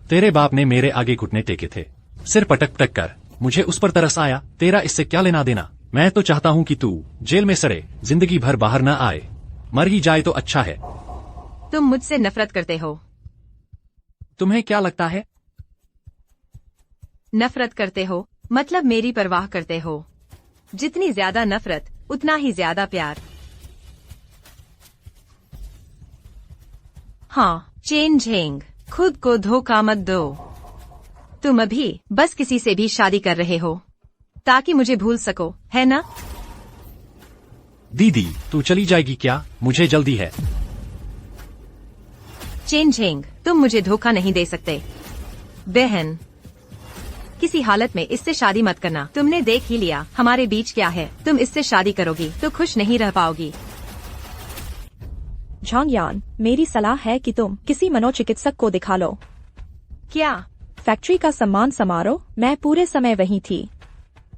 Speaker 2: तेरे बाप ने मेरे आगे घुटने टेके थे, सिर पटक पटक कर। मुझे उस पर तरस आया। तेरा इससे क्या लेना देना? मैं तो चाहता हूँ कि तू जेल में सड़े, जिंदगी भर बाहर न आए, मर ही जाए तो अच्छा है।
Speaker 1: तुम मुझसे नफरत करते हो।
Speaker 2: तुम्हें क्या लगता है?
Speaker 1: नफरत करते हो मतलब मेरी परवाह करते हो। जितनी ज्यादा नफरत उतना ही ज्यादा प्यार। हाँ, चेन झेंग, खुद को धोखा मत दो। तुम अभी बस किसी से भी शादी कर रहे हो ताकि मुझे भूल सको, है ना?
Speaker 2: दीदी, तू चली जाएगी क्या? मुझे जल्दी है।
Speaker 1: चेन झेंग, तुम मुझे धोखा नहीं दे सकते। बहन, किसी हालत में इससे शादी मत करना। तुमने देख ही लिया हमारे बीच क्या है। तुम इससे शादी करोगी तो खुश नहीं रह पाओगी।
Speaker 10: झांगयान, मेरी सलाह है कि तुम किसी मनोचिकित्सक को दिखा लो।
Speaker 1: क्या?
Speaker 10: फैक्ट्री का सम्मान समारोह, मैं पूरे समय वहीं थी।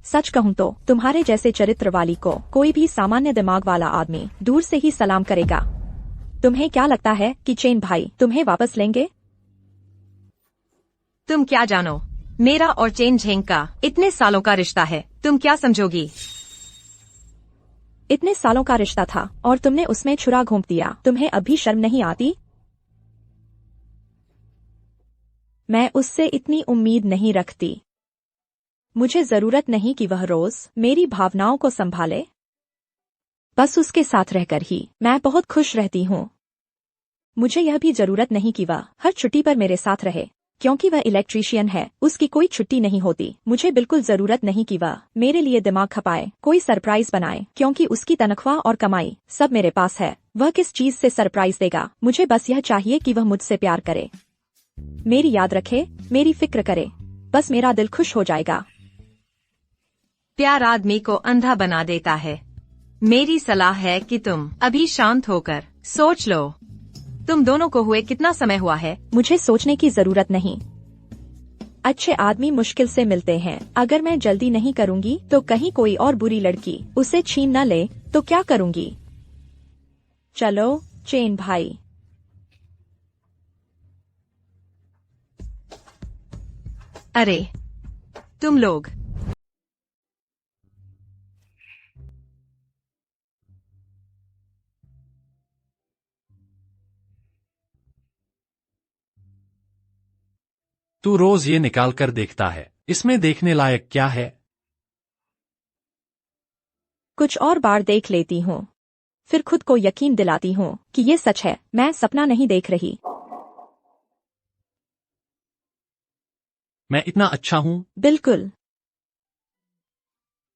Speaker 10: सच कहूँ तो तुम्हारे जैसे चरित्र वाली को कोई भी सामान्य दिमाग वाला आदमी दूर से ही सलाम करेगा। तुम्हें क्या लगता है कि चेन भाई तुम्हें वापस लेंगे?
Speaker 1: तुम क्या जानो, मेरा और चेन झेंग का इतने सालों का रिश्ता है। तुम क्या समझोगी?
Speaker 10: इतने सालों का रिश्ता था और तुमने उसमें छुरा घोंप दिया। तुम्हें अभी शर्म नहीं आती? मैं उससे इतनी उम्मीद नहीं रखती। मुझे जरूरत नहीं कि वह रोज मेरी भावनाओं को संभाले। बस उसके साथ रहकर ही मैं बहुत खुश रहती हूँ। मुझे यह भी जरूरत नहीं कि वह हर छुट्टी पर मेरे साथ रहे, क्योंकि वह इलेक्ट्रीशियन है, उसकी कोई छुट्टी नहीं होती। मुझे बिल्कुल जरूरत नहीं कि वह मेरे लिए दिमाग खपाए, कोई सरप्राइज बनाए, क्योंकि उसकी तनख्वाह और कमाई सब मेरे पास है। वह किस चीज से सरप्राइज देगा? मुझे बस यह चाहिए कि वह मुझसे प्यार करे, मेरी याद रखे, मेरी फिक्र करे। बस मेरा दिल खुश हो जाएगा।
Speaker 1: प्यार आदमी को अंधा बना देता है। मेरी सलाह है कि तुम अभी शांत होकर सोच लो। तुम दोनों को हुए कितना समय हुआ है?
Speaker 10: मुझे सोचने की जरूरत नहीं। अच्छे आदमी मुश्किल से मिलते हैं। अगर मैं जल्दी नहीं करूंगी तो कहीं कोई और बुरी लड़की उसे छीन न ले तो क्या करूंगी? चलो चेन भाई।
Speaker 1: अरे तुम लोग,
Speaker 2: तू रोज ये निकाल कर देखता है, इसमें देखने लायक क्या है?
Speaker 10: कुछ और बार देख लेती हूँ, फिर खुद को यकीन दिलाती हूँ कि ये सच है, मैं सपना नहीं देख रही।
Speaker 2: मैं इतना अच्छा हूँ?
Speaker 10: बिल्कुल।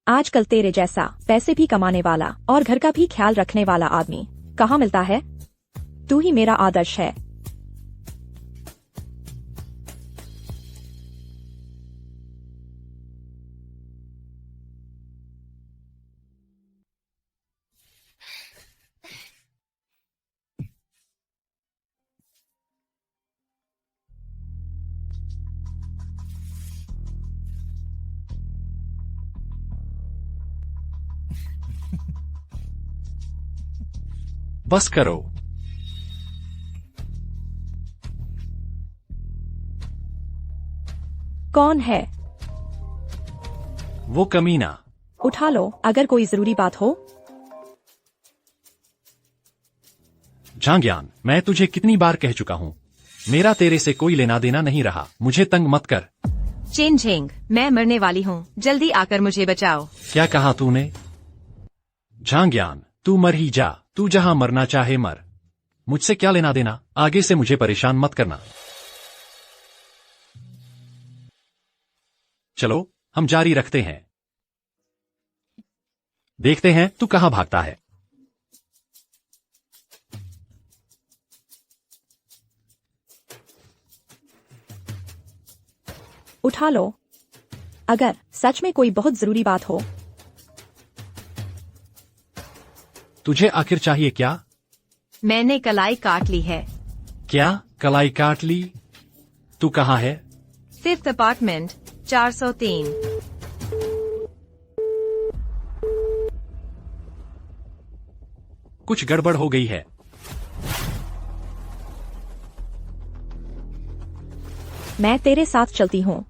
Speaker 10: आजकल तेरे जैसा पैसे भी कमाने वाला और घर का भी ख्याल रखने वाला आदमी कहाँ मिलता है? तू ही मेरा आदर्श है।
Speaker 2: बस करो।
Speaker 10: कौन है?
Speaker 2: वो कमीना।
Speaker 10: उठा लो अगर कोई जरूरी बात हो।
Speaker 2: झांगयान, मैं तुझे कितनी बार कह चुका हूँ, मेरा तेरे से कोई लेना देना नहीं रहा। मुझे तंग मत कर।
Speaker 1: चेन झेंग, मैं मरने वाली हूँ, जल्दी आकर मुझे बचाओ।
Speaker 2: क्या कहा तूने? झांग्यान, तू मर ही जा, तू जहां मरना चाहे मर। मुझसे क्या लेना देना, आगे से मुझे परेशान मत करना। चलो हम जारी रखते हैं, देखते हैं तू कहां भागता है।
Speaker 10: उठा लो, अगर सच में कोई बहुत जरूरी बात हो।
Speaker 2: तुझे आखिर चाहिए क्या?
Speaker 1: मैंने कलाई काट ली है।
Speaker 2: क्या कलाई काट ली? तू कहाँ है?
Speaker 1: 5th apartment 403।
Speaker 2: कुछ गड़बड़ हो गई है।
Speaker 10: मैं तेरे साथ चलती हूँ।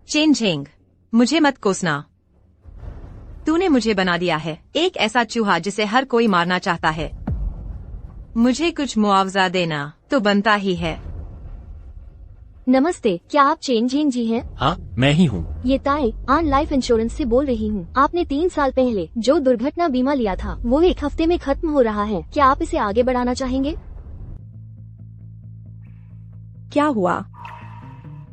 Speaker 1: चेन झेंग, मुझे मत कोसना। तूने मुझे बना दिया है एक ऐसा चूहा जिसे हर कोई मारना चाहता है। मुझे कुछ मुआवजा देना तो बनता ही है।
Speaker 6: नमस्ते, क्या आप चेन झेंग जी हैं?
Speaker 2: हाँ, मैं ही हूँ।
Speaker 6: ये ताई आन लाइफ इंश्योरेंस से बोल रही हूँ। आपने 3 साल पहले जो दुर्घटना बीमा लिया था वो 1 हफ्ते में खत्म हो रहा है। क्या आप इसे आगे बढ़ाना चाहेंगे?
Speaker 10: क्या हुआ?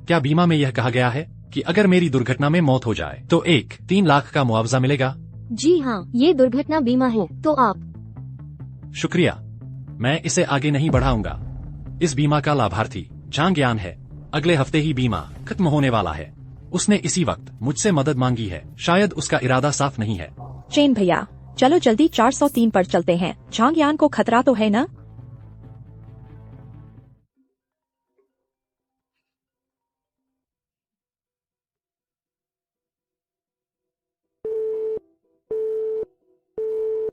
Speaker 2: क्या बीमा में यह कहा गया है कि अगर मेरी दुर्घटना में मौत हो जाए तो 3 लाख का मुआवजा मिलेगा?
Speaker 6: जी हाँ, ये दुर्घटना बीमा है। तो आप?
Speaker 2: शुक्रिया, मैं इसे आगे नहीं बढ़ाऊंगा। इस बीमा का लाभार्थी झांग्यान है। अगले हफ्ते ही बीमा खत्म होने वाला है। उसने इसी वक्त मुझसे मदद मांगी है। शायद उसका इरादा साफ नहीं है।
Speaker 10: चेन भैया, चलो जल्दी 403 पर चलते हैं। झांग्यान को खतरा तो है ना?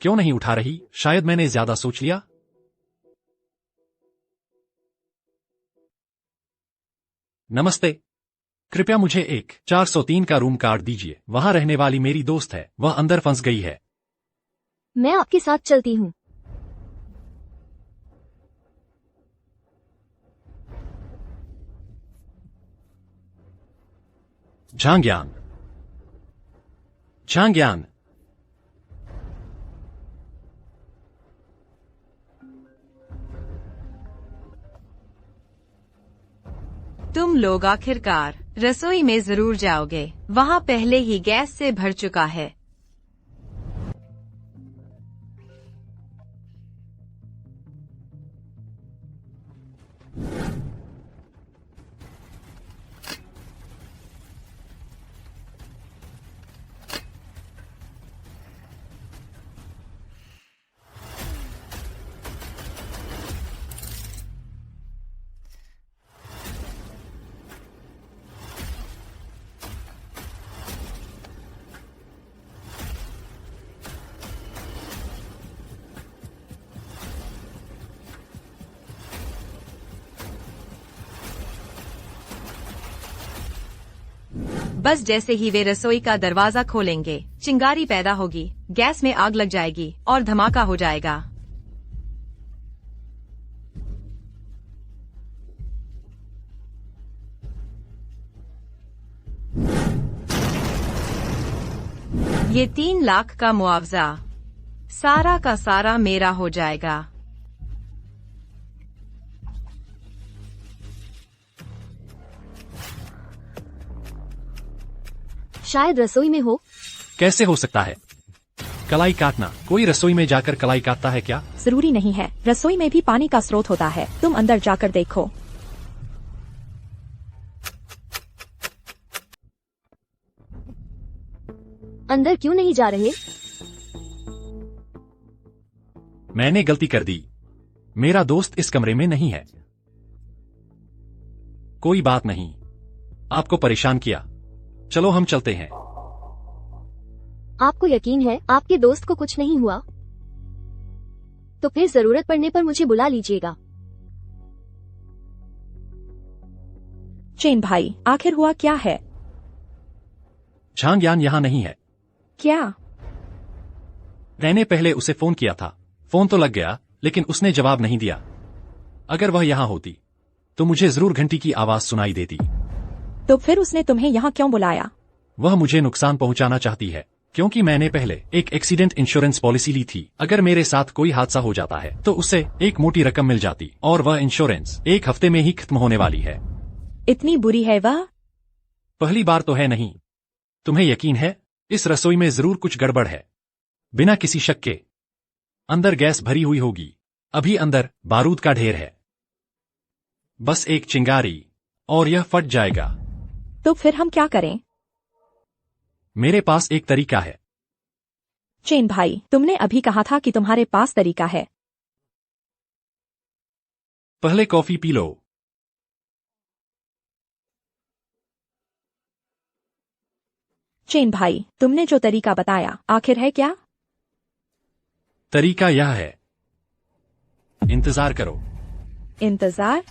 Speaker 2: क्यों नहीं उठा रही? शायद मैंने ज्यादा सोच लिया। नमस्ते, कृपया मुझे एक 403 का रूम कार्ड दीजिए। वहां रहने वाली मेरी दोस्त है, वह अंदर फंस गई है।
Speaker 6: मैं आपके साथ चलती हूँ।
Speaker 2: झांग्यान, झांग्यान,
Speaker 1: तुम लोग आखिरकार रसोई में जरूर जाओगे। वहाँ पहले ही गैस से भर चुका है। बस जैसे ही वे रसोई का दरवाजा खोलेंगे, चिंगारी पैदा होगी, गैस में आग लग जाएगी और धमाका हो जाएगा। ये 3 लाख का मुआवजा सारा का सारा मेरा हो जाएगा।
Speaker 6: शायद रसोई में हो।
Speaker 2: कैसे हो सकता है? कलाई काटना, कोई रसोई में जाकर कलाई काटता है क्या?
Speaker 10: जरूरी नहीं है, रसोई में भी पानी का स्रोत होता है। तुम अंदर जाकर देखो।
Speaker 6: अंदर क्यों नहीं जा रहे?
Speaker 2: मैंने गलती कर दी। मेरा दोस्त इस कमरे में नहीं है। कोई बात नहीं, आपको परेशान किया। चलो हम चलते हैं।
Speaker 6: आपको यकीन है आपके दोस्त को कुछ नहीं हुआ? तो फिर जरूरत पड़ने पर मुझे बुला लीजिएगा।
Speaker 10: चेन भाई, आखिर हुआ क्या है?
Speaker 2: झांग यान यहाँ नहीं है।
Speaker 10: क्या?
Speaker 2: मैंने पहले उसे फोन किया था, फोन तो लग गया, लेकिन उसने जवाब नहीं दिया। अगर वह यहाँ होती तो मुझे जरूर घंटी की आवाज सुनाई देती।
Speaker 10: तो फिर उसने तुम्हें यहाँ क्यों बुलाया?
Speaker 2: वह मुझे नुकसान पहुंचाना चाहती है, क्योंकि मैंने पहले एक एक्सीडेंट इंश्योरेंस पॉलिसी ली थी। अगर मेरे साथ कोई हादसा हो जाता है तो उससे एक मोटी रकम मिल जाती, और वह इंश्योरेंस 1 हफ्ते में ही खत्म होने वाली है।
Speaker 10: इतनी बुरी है वह?
Speaker 2: पहली बार तो है नहीं। तुम्हें यकीन है इस रसोई में जरूर कुछ गड़बड़ है, बिना किसी शक के। अंदर गैस भरी हुई होगी, अभी अंदर बारूद का ढेर है। बस एक चिंगारी और यह फट जाएगा।
Speaker 10: तो फिर हम क्या करें?
Speaker 2: मेरे पास एक तरीका है।
Speaker 10: चेन भाई, तुमने अभी कहा था कि तुम्हारे पास तरीका है।
Speaker 2: पहले कॉफी पी लो।
Speaker 10: चेन भाई, तुमने जो तरीका बताया आखिर है क्या?
Speaker 2: तरीका यह है, इंतजार करो।
Speaker 10: इंतजार?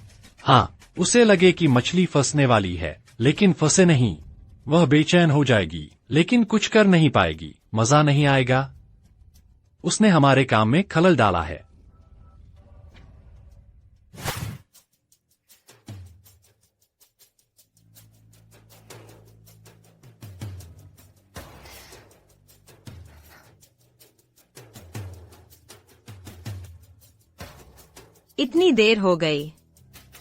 Speaker 2: हाँ, उसे लगे कि मछली फंसने वाली है, लेकिन फंसे नहीं। वह बेचैन हो जाएगी, लेकिन कुछ कर नहीं पाएगी, मजा नहीं आएगा। उसने हमारे काम में खलल डाला है।
Speaker 1: इतनी देर हो गई,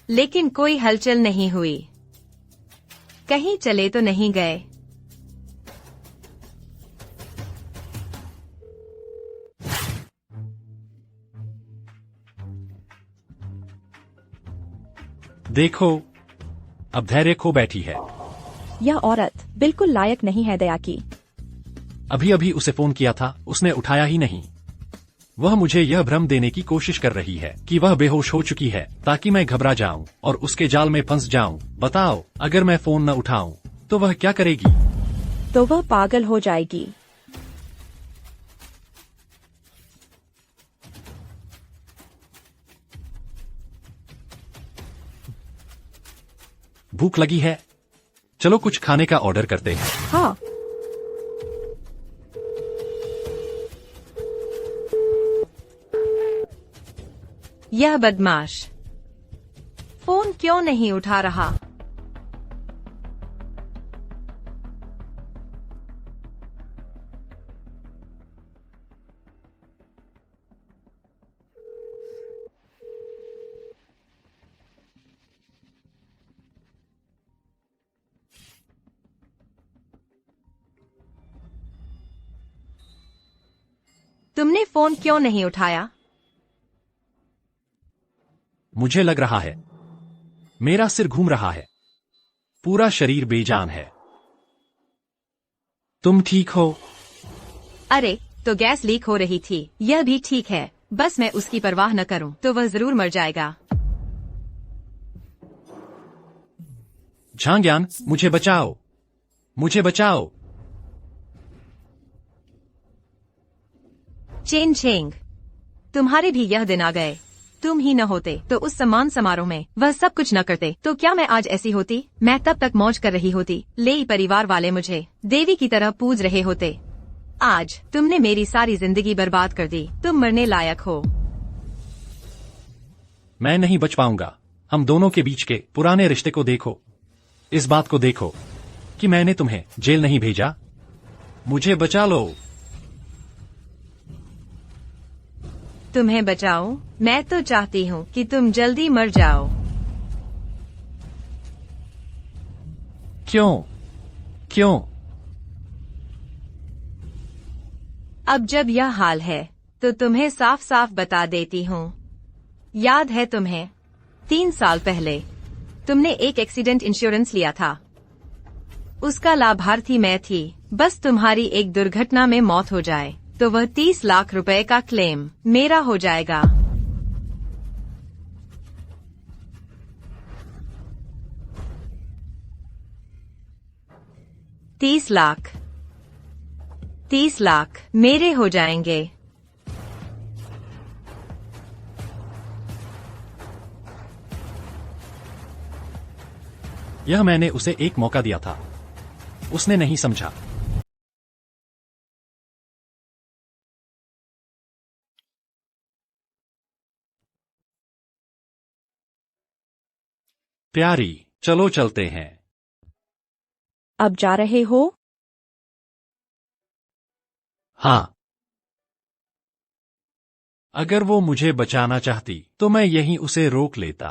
Speaker 1: लेकिन कोई हलचल नहीं हुई। कहीं चले तो नहीं गए?
Speaker 2: देखो, अब धैर्य खो बैठी है।
Speaker 10: यह औरत बिल्कुल लायक नहीं है दया की।
Speaker 2: अभी अभी उसे फोन किया था, उसने उठाया ही नहीं। वह मुझे यह भ्रम देने की कोशिश कर रही है कि वह बेहोश हो चुकी है, ताकि मैं घबरा जाऊं और उसके जाल में फंस जाऊं। बताओ, अगर मैं फोन न उठाऊं तो वह क्या करेगी?
Speaker 10: तो वह पागल हो जाएगी।
Speaker 2: भूख लगी है, चलो कुछ खाने का ऑर्डर करते हैं।
Speaker 10: हाँ।
Speaker 1: यह बदमाश फोन क्यों नहीं उठा रहा? तुमने फोन क्यों नहीं उठाया?
Speaker 2: मुझे लग रहा है मेरा सिर घूम रहा है, पूरा शरीर बेजान है। तुम ठीक हो?
Speaker 1: अरे, तो गैस लीक हो रही थी, यह भी ठीक है। बस मैं उसकी परवाह न करूं तो वह जरूर मर जाएगा।
Speaker 2: झांग्यान, मुझे बचाओ, मुझे बचाओ।
Speaker 1: चेन चेंग, तुम्हारे भी यह दिन आ गए। तुम ही न होते तो उस सम्मान समारोह में वह सब कुछ न करते, तो क्या मैं आज ऐसी होती? मैं तब तक मौज कर रही होती। लेई परिवार वाले मुझे देवी की तरह पूज रहे होते। आज तुमने मेरी सारी जिंदगी बर्बाद कर दी। तुम मरने लायक हो।
Speaker 2: मैं नहीं बच पाऊंगा। हम दोनों के बीच के पुराने रिश्ते को देखो, इस बात को देखो कि मैंने तुम्हें जेल नहीं भेजा। मुझे बचा लो।
Speaker 1: तुम्हें बचाऊं? मैं तो चाहती हूँ कि तुम जल्दी मर जाओ।
Speaker 2: क्यों? क्यों?
Speaker 1: अब जब यह हाल है तो तुम्हें साफ साफ बता देती हूँ। याद है तुम्हें 3 साल पहले तुमने एक एक्सीडेंट इंश्योरेंस लिया था, उसका लाभार्थी मैं थी। बस तुम्हारी एक दुर्घटना में मौत हो जाए तो वह 30 लाख रुपए का क्लेम मेरा हो जाएगा। तीस लाख मेरे हो जाएंगे।
Speaker 2: यह मैंने उसे एक मौका दिया था, उसने नहीं समझा। प्यारी, चलो चलते हैं।
Speaker 10: अब जा रहे हो?
Speaker 2: हाँ। अगर वो मुझे बचाना चाहती तो मैं यहीं उसे रोक लेता।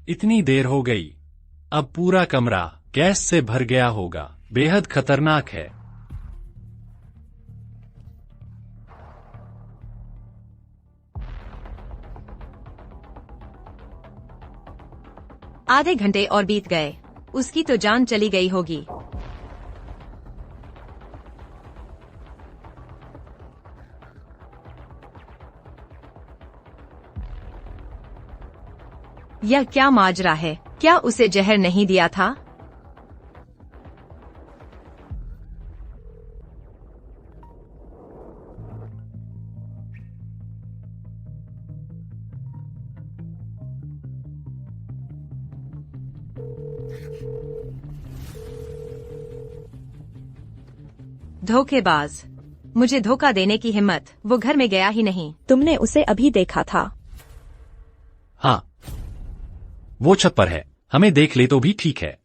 Speaker 2: इतनी देर हो गई, अब पूरा कमरा गैस से भर गया होगा। बेहद खतरनाक है।
Speaker 1: आधे घंटे और बीत गए, उसकी तो जान चली गई होगी। यह क्या माजरा है? क्या उसे जहर नहीं दिया था? धोखेबाज, मुझे धोखा देने की हिम्मत। वो घर में गया ही नहीं।
Speaker 10: तुमने उसे अभी देखा था।
Speaker 2: हाँ, वो छत पर है। हमें देख ले तो भी ठीक है।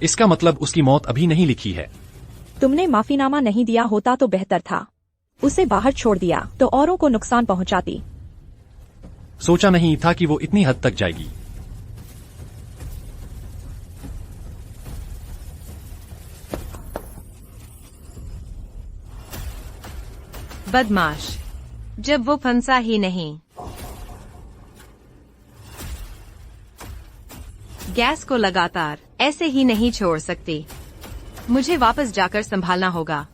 Speaker 2: इसका मतलब उसकी मौत अभी नहीं लिखी है।
Speaker 10: तुमने माफीनामा नहीं दिया होता तो बेहतर था। उसे बाहर छोड़ दिया तो औरों को नुकसान पहुंचाती।
Speaker 2: सोचा नहीं था कि वो इतनी हद तक जाएगी।
Speaker 1: बदमाश, जब वो फंसा ही नहीं। गैस को लगातार ऐसे ही नहीं छोड़ सकती। मुझे वापस जाकर संभालना होगा।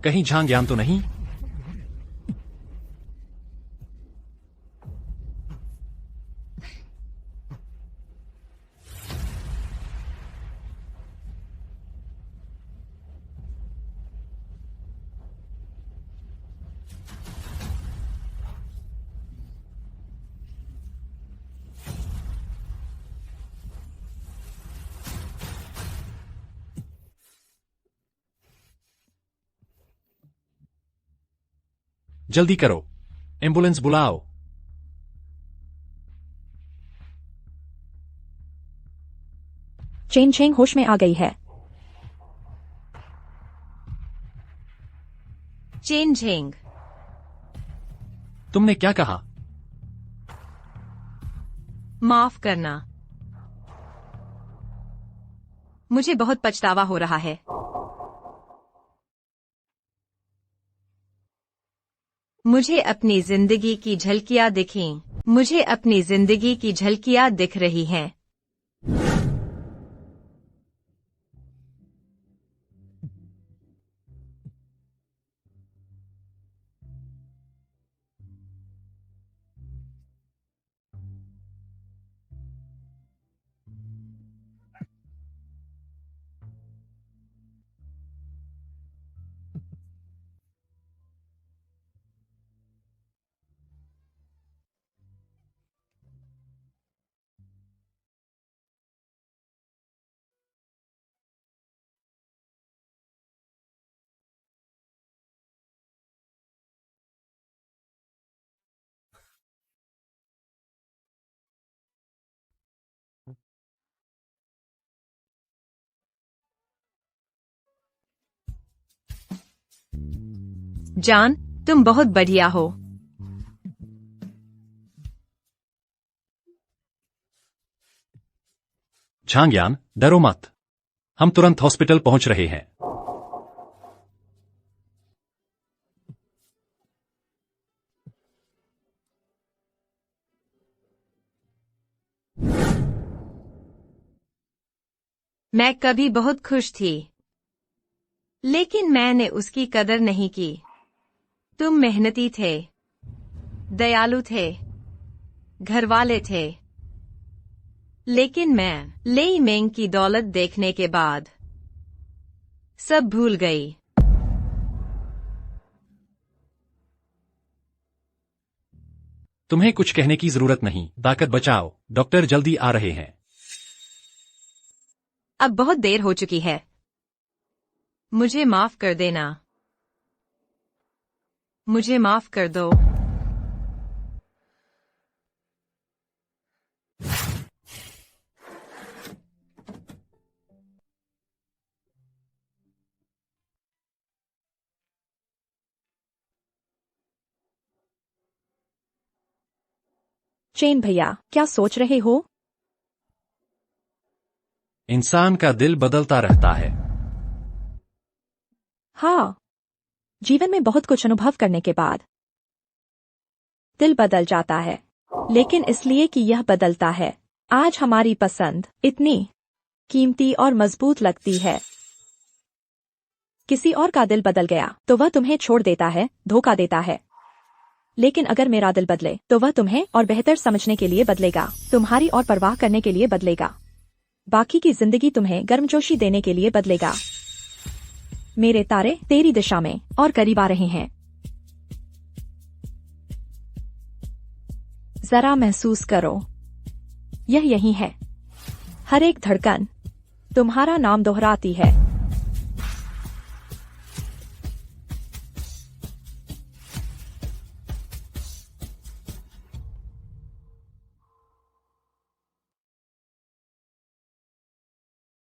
Speaker 2: कहीं झांग ज्ञान तो नहीं? जल्दी करो, एम्बुलेंस बुलाओ।
Speaker 10: चेन चेंग होश में आ गई है।
Speaker 1: चेन झेंग,
Speaker 2: तुमने क्या कहा?
Speaker 1: माफ करना। मुझे बहुत पछतावा हो रहा है। मुझे अपनी जिंदगी की झलकियां दिखीं। मुझे अपनी जिंदगी की झलकियां दिख रही हैं। जान, तुम बहुत बढ़िया हो।
Speaker 2: झांग्यान, डरो मत। हम तुरंत हॉस्पिटल पहुंच रहे हैं।
Speaker 1: मैं कभी बहुत खुश थी, लेकिन मैंने उसकी कदर नहीं की। तुम मेहनती थे, दयालु थे, घरवाले थे। लेकिन मैं लेई मेंग की दौलत देखने के बाद सब भूल गई।
Speaker 2: तुम्हें कुछ कहने की जरूरत नहीं, ताकत बचाओ, डॉक्टर जल्दी आ रहे हैं।
Speaker 1: अब बहुत देर हो चुकी है, मुझे माफ कर देना। मुझे माफ कर दो।
Speaker 10: चेन भैया, क्या सोच रहे हो?
Speaker 2: इंसान का दिल बदलता रहता है।
Speaker 10: हाँ, जीवन में बहुत कुछ अनुभव करने के बाद दिल बदल जाता है, लेकिन इसलिए कि यह बदलता है। आज हमारी पसंद इतनी कीमती और मजबूत लगती है। किसी और का दिल बदल गया तो वह तुम्हें छोड़ देता है, धोखा देता है। लेकिन अगर मेरा दिल बदले तो वह तुम्हें और बेहतर समझने के लिए बदलेगा, तुम्हारी और परवाह करने के लिए बदलेगा, बाकी की जिंदगी तुम्हें गर्मजोशी देने के लिए बदलेगा। मेरे तारे तेरी दिशा में और करीब आ रहे हैं। जरा महसूस करो, यह यही है। हर एक धड़कन तुम्हारा नाम दोहराती है।